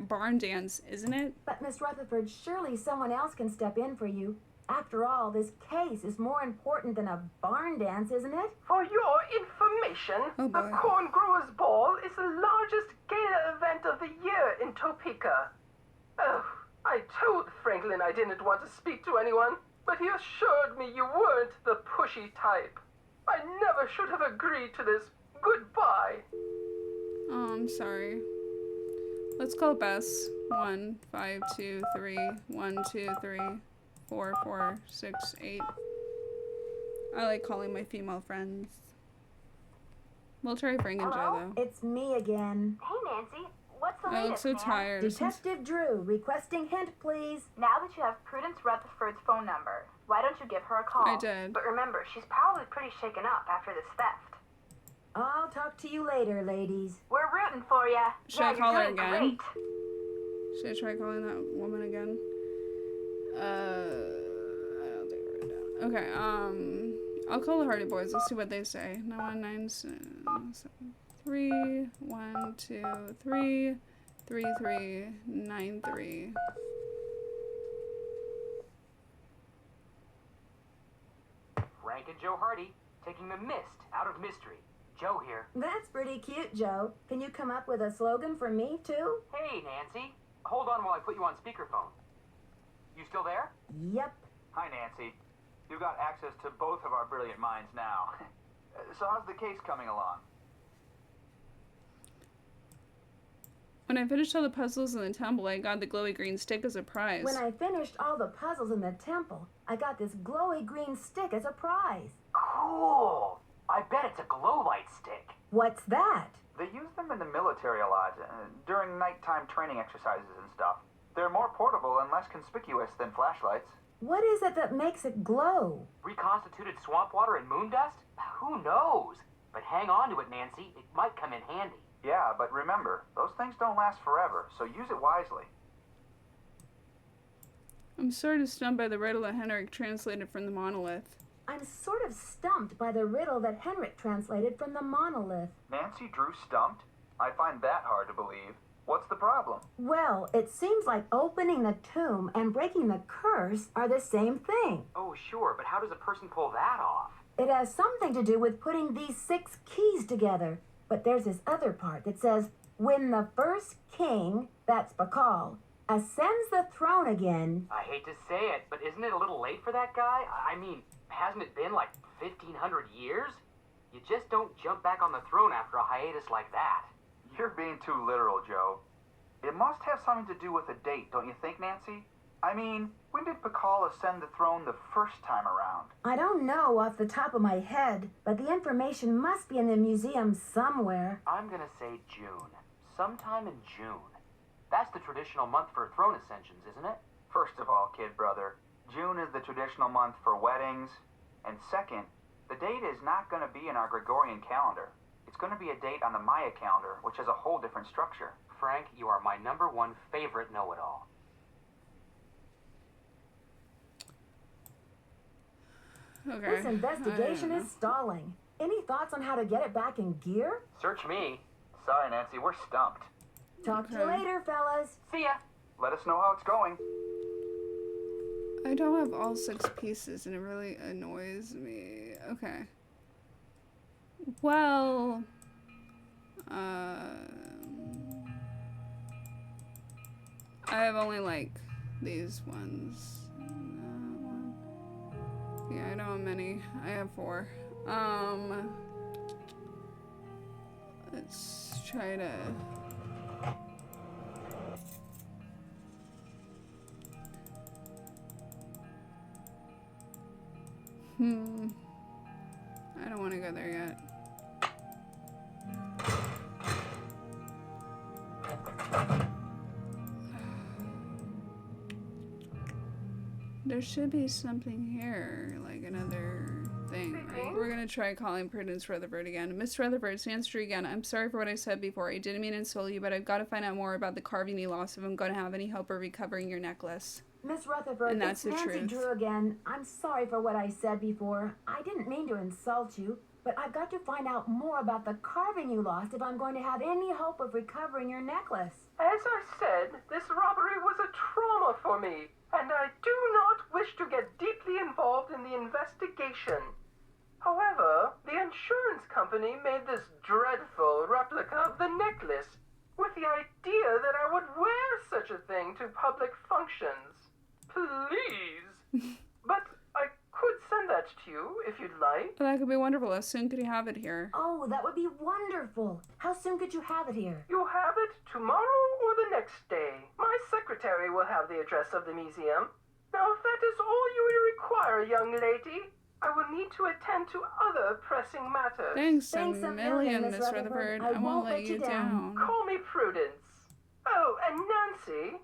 barn dance, isn't it? But Miss Rutherford, surely someone else can step in for you. After all, this case is more important than a barn dance, isn't it? For your information, the Corn Growers Ball is the largest gala event of the year in Topeka. Oh, I told Franklin I didn't want to speak to anyone, but he assured me you weren't the pushy type. I never should have agreed to this. Goodbye. Oh, I'm sorry. Let's call Bess. 1 5 2 3 1 2 3 4 4 6 8. I like calling my female friends. We'll try Frank and Joe though. It's me again. Hey, Nancy. What's the I look latest, so man? tired. Detective Drew, requesting hint, please. Now that you have Prudence Rutherford's phone number, why don't you give her a call? I did. But remember, she's probably pretty shaken up after this theft. I'll talk to you later, ladies. We're rooting for you. Should I call her you're doing again? great. Should I try calling that woman again? I don't think we're down. Okay, I'll call the Hardy Boys. Let's see what they say. 91973 123 3393. Frank and Joe Hardy, taking the mist out of mystery. Joe here. That's pretty cute, Joe. Can you come up with a slogan for me, too? Hey, Nancy. Hold on while I put you on speakerphone. You still there? Yep. Hi, Nancy. You've got access to both of our brilliant minds now. So how's the case coming along? When I finished all the puzzles in the temple, I got the glowy green stick as a prize. When I finished all the puzzles in the temple, I got this glowy green stick as a prize. Cool. I bet it's a glow light stick. What's that? They use them in the military a lot, during nighttime training exercises and stuff. They're more portable and less conspicuous than flashlights. What is it that makes it glow? Reconstituted swamp water and moon dust? Who knows? But hang on to it, Nancy. It might come in handy. Yeah, but remember, those things don't last forever, so use it wisely. I'm sort of stunned by the riddle that Henrik translated from the monolith. I'm sort of stumped by the riddle that Henrik translated from the monolith. Nancy Drew stumped? I find that hard to believe. What's the problem? Well, it seems like opening the tomb and breaking the curse are the same thing. Oh, sure, but how does a person pull that off? It has something to do with putting these 6 keys together. But there's this other part that says, when the first king, that's Pacal, ascends the throne again... I hate to say it, but isn't it a little late for that guy? I mean, hasn't it been like 1,500 years? You just don't jump back on the throne after a hiatus like that. You're being too literal, Joe. It must have something to do with a date, don't you think, Nancy? I mean, when did Pacal ascend the throne the first time around? I don't know off the top of my head, but the information must be in the museum somewhere. I'm gonna say June. Sometime in June. That's the traditional month for throne ascensions, isn't it? First of all, kid brother, June is the traditional month for weddings. And second, the date is not going to be in our Gregorian calendar. It's going to be a date on the Maya calendar, which has a whole different structure. Frank, you are my #1 favorite know-it-all. Okay. This investigation is stalling. Any thoughts on how to get it back in gear? Search me. Sorry, Nancy, we're stumped. Talk to you later, fellas. See ya. Let us know how it's going. I don't have all 6 pieces and it really annoys me. Okay. Well, I have only like these ones. One. Yeah, I don't have many. I have 4. Let's try to. I don't want to go there yet. There should be something here, like another thing, right? We're gonna try calling Prudence Rutherford again. Miss Rutherford, it's Nancy again. I'm sorry for what I said before. I didn't mean to insult you, but I've got to find out more about the carving you lost if I'm gonna have any hope of recovering your necklace. Miss Rutherford, and that's it's the Nancy truth. Drew again. I'm sorry for what I said before. I didn't mean to insult you, but I've got to find out more about the carving you lost if I'm going to have any hope of recovering your necklace. As I said, this robbery was a trauma for me, and I do not wish to get deeply involved in the investigation. However, the insurance company made this dreadful replica of the necklace with the idea that I would wear such a thing to public functions. Please. But I could send that to you if you'd like. That could be wonderful. How soon could you have it here? Oh, that would be wonderful. How soon could you have it here? You'll have it tomorrow or the next day. My secretary will have the address of the museum. Now, if that is all you will require, young lady, I will need to attend to other pressing matters. Thanks a million, Miss Rutherford. I won't let you down. Call me Prudence. Oh, and Nancy,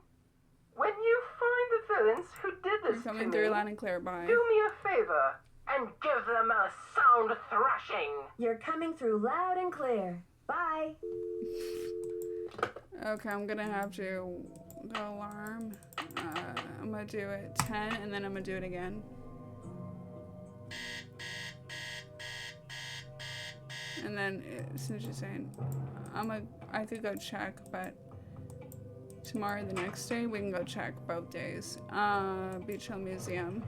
when you find the villains who did this to coming me, through loud and clear. Bye. do me a favor and give them a sound thrashing. You're coming through loud and clear. Bye. Okay, I'm gonna have to go alarm. I'm gonna do it 10 and then I'm gonna do it again. And then, since you're saying, I could go check, but tomorrow, the next day, we can go check both days. Beach Hill Museum.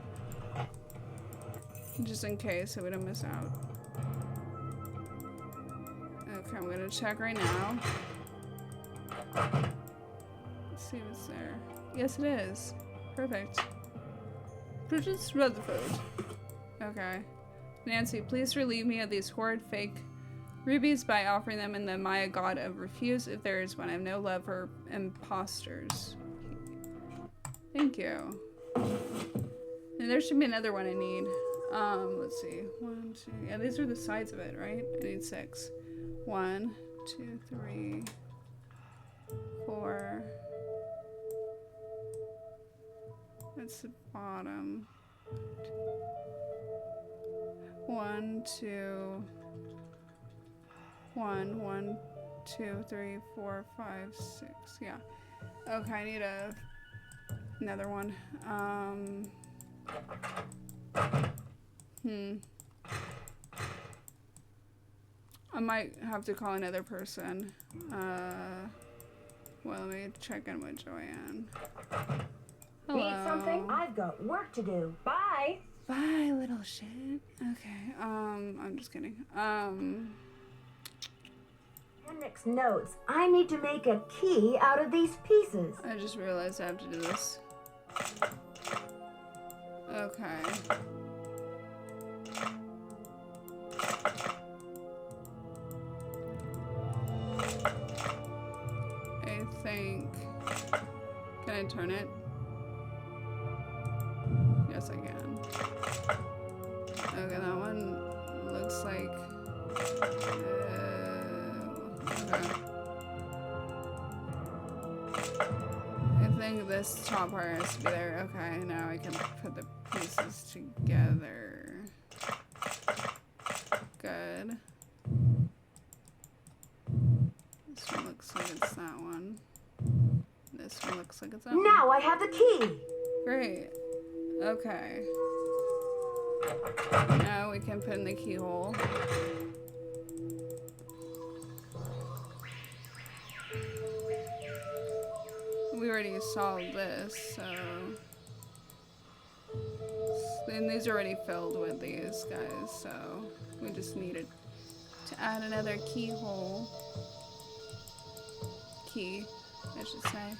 Just in case, so we don't miss out. Okay, I'm gonna check right now. Let's see what's there. Yes, it is. Perfect. Prudence Rutherford. Okay. Nancy, please relieve me of these horrid fake rubies by offering them in the Maya god of refuse if there is one. I have no love for imposters. Thank you. And there should be another one I need. Let's see. 1, 2. Yeah, these are the sides of it, right? I need 6. 1, 2, 3, 4. That's the bottom. 1, 2. 1, 2, 3, 4, 5, 6. Yeah. Okay, I need another one. I might have to call another person. Well, let me check in with Joanne. Hello. Need something? I've got work to do. Bye. Bye, little shit. Okay, I'm just kidding. Henrik's notes. I need to make a key out of these pieces. I just realized I have to do this. Okay. I think... Can I turn it? Yes, I can. Okay, that one looks like... okay. I think this top part has to be there. Okay, now I can put the pieces together. Good. This one looks like it's that one. This one looks like it's that one. Now I have the key! Great. Okay. Now we can put in the keyhole. We already solved this, so... And these are already filled with these guys, so we just needed to add another keyhole. Key, I should say.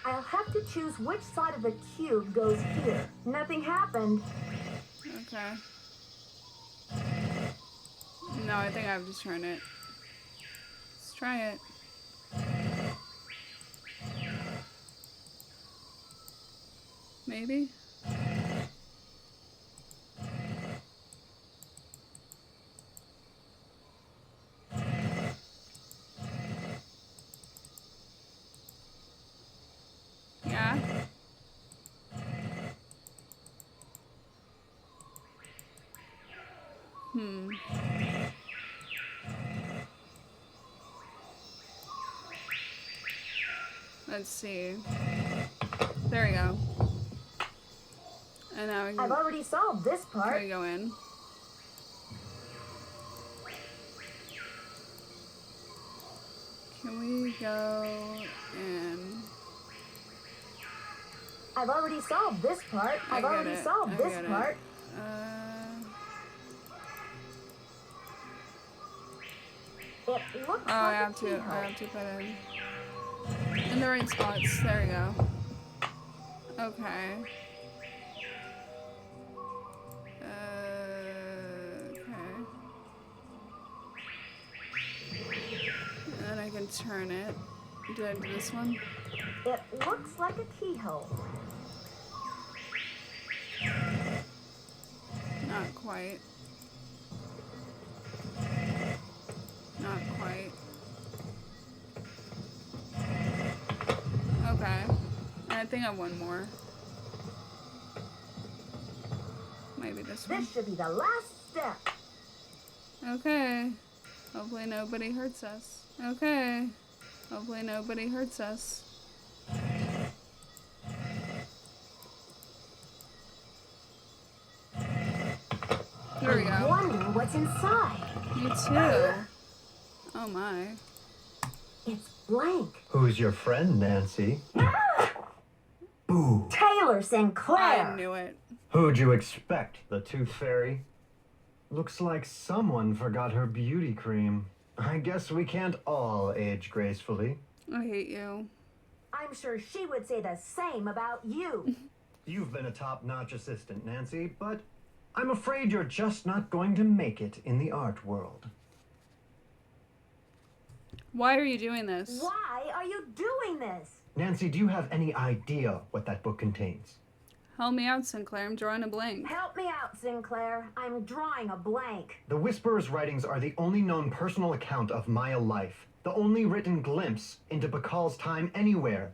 I'll have to choose which side of the cube goes here. Nothing happened. Okay. No, I think I have to turn it. Let's try it. Maybe? Yeah. Let's see. There we go. And now we can... I've already solved this part. Can we go in? Can we go in? I've already solved this part. I've already solved this part. It looks like I have to put it in the right spots. There we go. Okay. Okay. And then I can turn it. Did I do this one? It looks like a keyhole. Not quite. Not quite. Okay. I think I have one more. Maybe this one. This should be the last step. Okay. Hopefully nobody hurts us. Okay. Hopefully nobody hurts us. Here we go. I'm wondering what's inside. Me too. Oh my. It's blank. Who's your friend, Nancy? Boo. Taylor Sinclair. I knew it. Who'd you expect? The Tooth Fairy? Looks like someone forgot her beauty cream. I guess we can't all age gracefully. I hate you. I'm sure she would say the same about you. You've been a top-notch assistant, Nancy, but I'm afraid you're just not going to make it in the art world. Why are you doing this? Why are you doing this? Nancy, do you have any idea what that book contains? Help me out, Sinclair. I'm drawing a blank. Help me out, Sinclair. I'm drawing a blank. The Whisperer's writings are the only known personal account of Maya life, the only written glimpse into Pacal's time anywhere.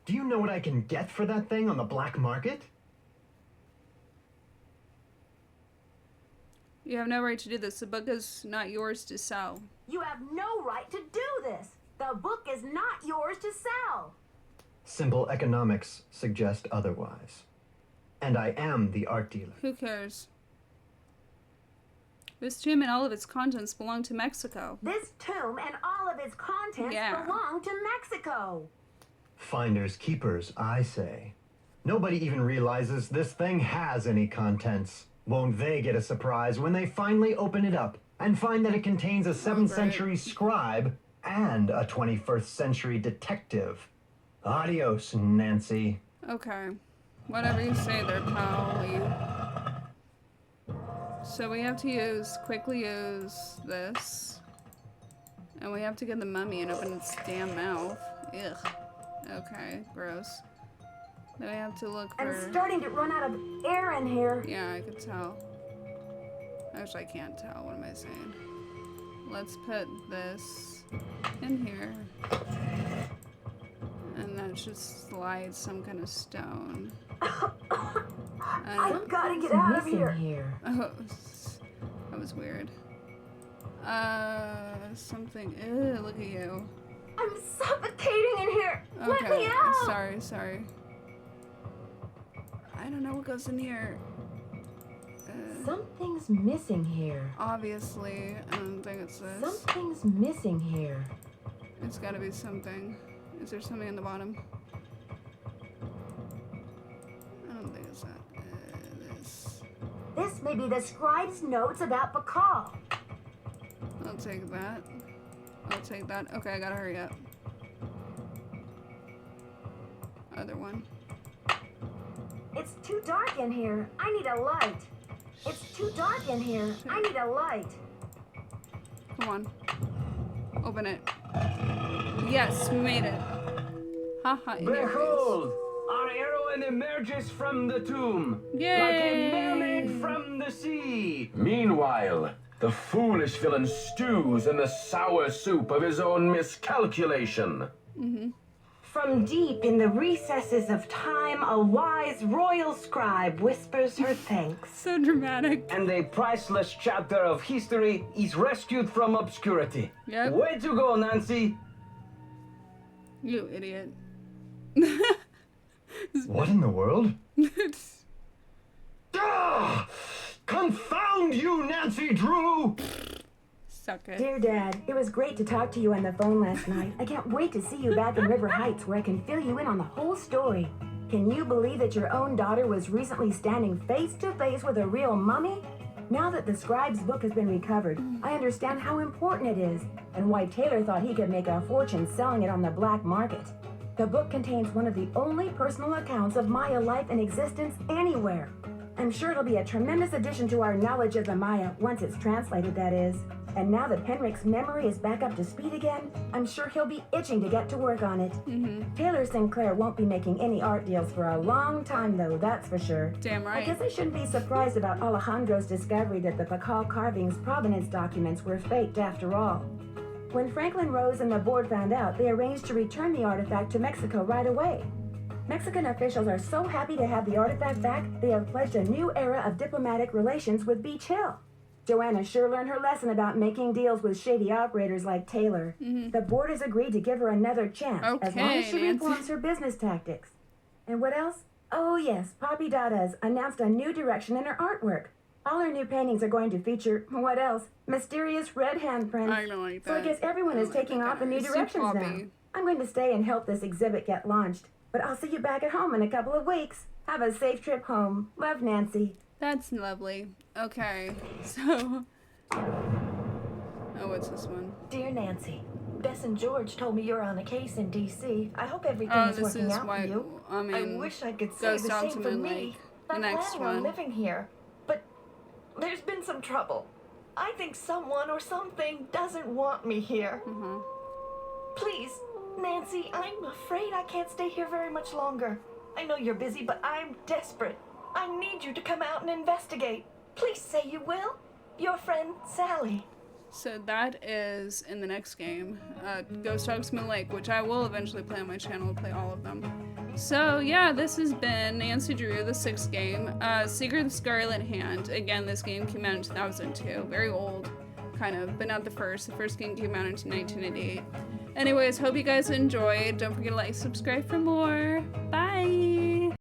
Do you know what I can get for that thing on the black market? You have no right to do this. The book is not yours to sell. You have no right to do this. The book is not yours to sell. Simple economics suggest otherwise. And I am the art dealer. Who cares? This tomb and all of its contents belong to Mexico. This tomb and all of its contents belong to Mexico. Finders keepers, I say. Nobody even realizes this thing has any contents. Won't they get a surprise when they finally open it up and find that it contains a 7th century scribe and a 21st century detective? Adios, Nancy. Okay. Whatever you say there, pal. So we have to quickly use this. And we have to get the mummy and open its damn mouth. Ugh. Okay, gross. Then we have to look for... I'm starting to run out of air in here. Yeah, I could tell. Actually, I can't tell. What am I saying? Let's put this in here. And that should slide some kind of stone. I've got to get out of here. Oh, that was weird. Something. Ew, look at you. I'm suffocating in here. Okay, Let me out. Sorry. I don't know what goes in here. Something's missing here. Obviously, I don't think it's this. Something's missing here. It's gotta be something. Is there something in the bottom? I don't think it's that. This. This may be the scribe's notes about Pacal. I'll take that. I'll take that. Okay, I gotta hurry up. other one. It's too dark in here. I need a light. It's too dark in here. I need a light. Come on. Open it. Yes, we made it. Haha. Behold! Our heroine emerges from the tomb. Yay! Like a mermaid from the sea. Meanwhile, the foolish villain stews in the sour soup of his own miscalculation. From deep in the recesses of time, a wise royal scribe whispers her thanks. So dramatic. And a priceless chapter of history is rescued from obscurity. Yep. Way to go, Nancy. You idiot. What in the world? Ah! Confound you, Nancy Drew! Suck it. Dear Dad, it was great to talk to you on the phone last night. I can't wait to see you back in River Heights where I can fill you in on the whole story. Can you believe that your own daughter was recently standing face to face with a real mummy? Now that the scribe's book has been recovered, I understand how important it is and why Taylor thought he could make a fortune selling it on the black market. The book contains one of the only personal accounts of Maya life and existence anywhere. I'm sure it'll be a tremendous addition to our knowledge of the Maya once it's translated, that is. And now that Henrik's memory is back up to speed again, I'm sure he'll be itching to get to work on it. Taylor Sinclair won't be making any art deals for a long time, though, that's for sure. Damn right. I guess I shouldn't be surprised about Alejandro's discovery that the Pacal carving's provenance documents were faked after all. When Franklin Rose and the board found out, they arranged to return the artifact to Mexico right away. Mexican officials are so happy to have the artifact back, they have pledged a new era of diplomatic relations with Beach Hill. Joanna sure learned her lesson about making deals with shady operators like Taylor. The board has agreed to give her another chance, as long as she reforms her business tactics. And what else? Oh yes, Poppy Dada's announced a new direction in her artwork. All her new paintings are going to feature, what else? Mysterious red handprints. I don't like that. So I guess everyone is taking off in new directions now. I'm going to stay and help this exhibit get launched. But I'll see you back at home in a couple of weeks. Have a safe trip home. Love, Nancy. That's lovely. Okay, so... Oh, what's this one? Dear Nancy, Bess and George told me you're on a case in D.C. I hope everything is working out for you. I wish I could say the same for me. I'm planning on living here, but there's been some trouble. I think someone or something doesn't want me here. Please, Nancy, I'm afraid I can't stay here very much longer. I know you're busy, but I'm desperate. I need you to come out and investigate. Please say you will. Your friend, Sally. So that is in the next game, Ghost Dogs Mill Lake, which I will eventually play on my channel, play all of them. So yeah, this has been Nancy Drew, the 6th game. Secret of the Scarlet Hand. Again, this game came out in 2002. Very old, kind of, but not the first. The first game came out in 1988. Anyways, hope you guys enjoyed. Don't forget to like, subscribe for more. Bye!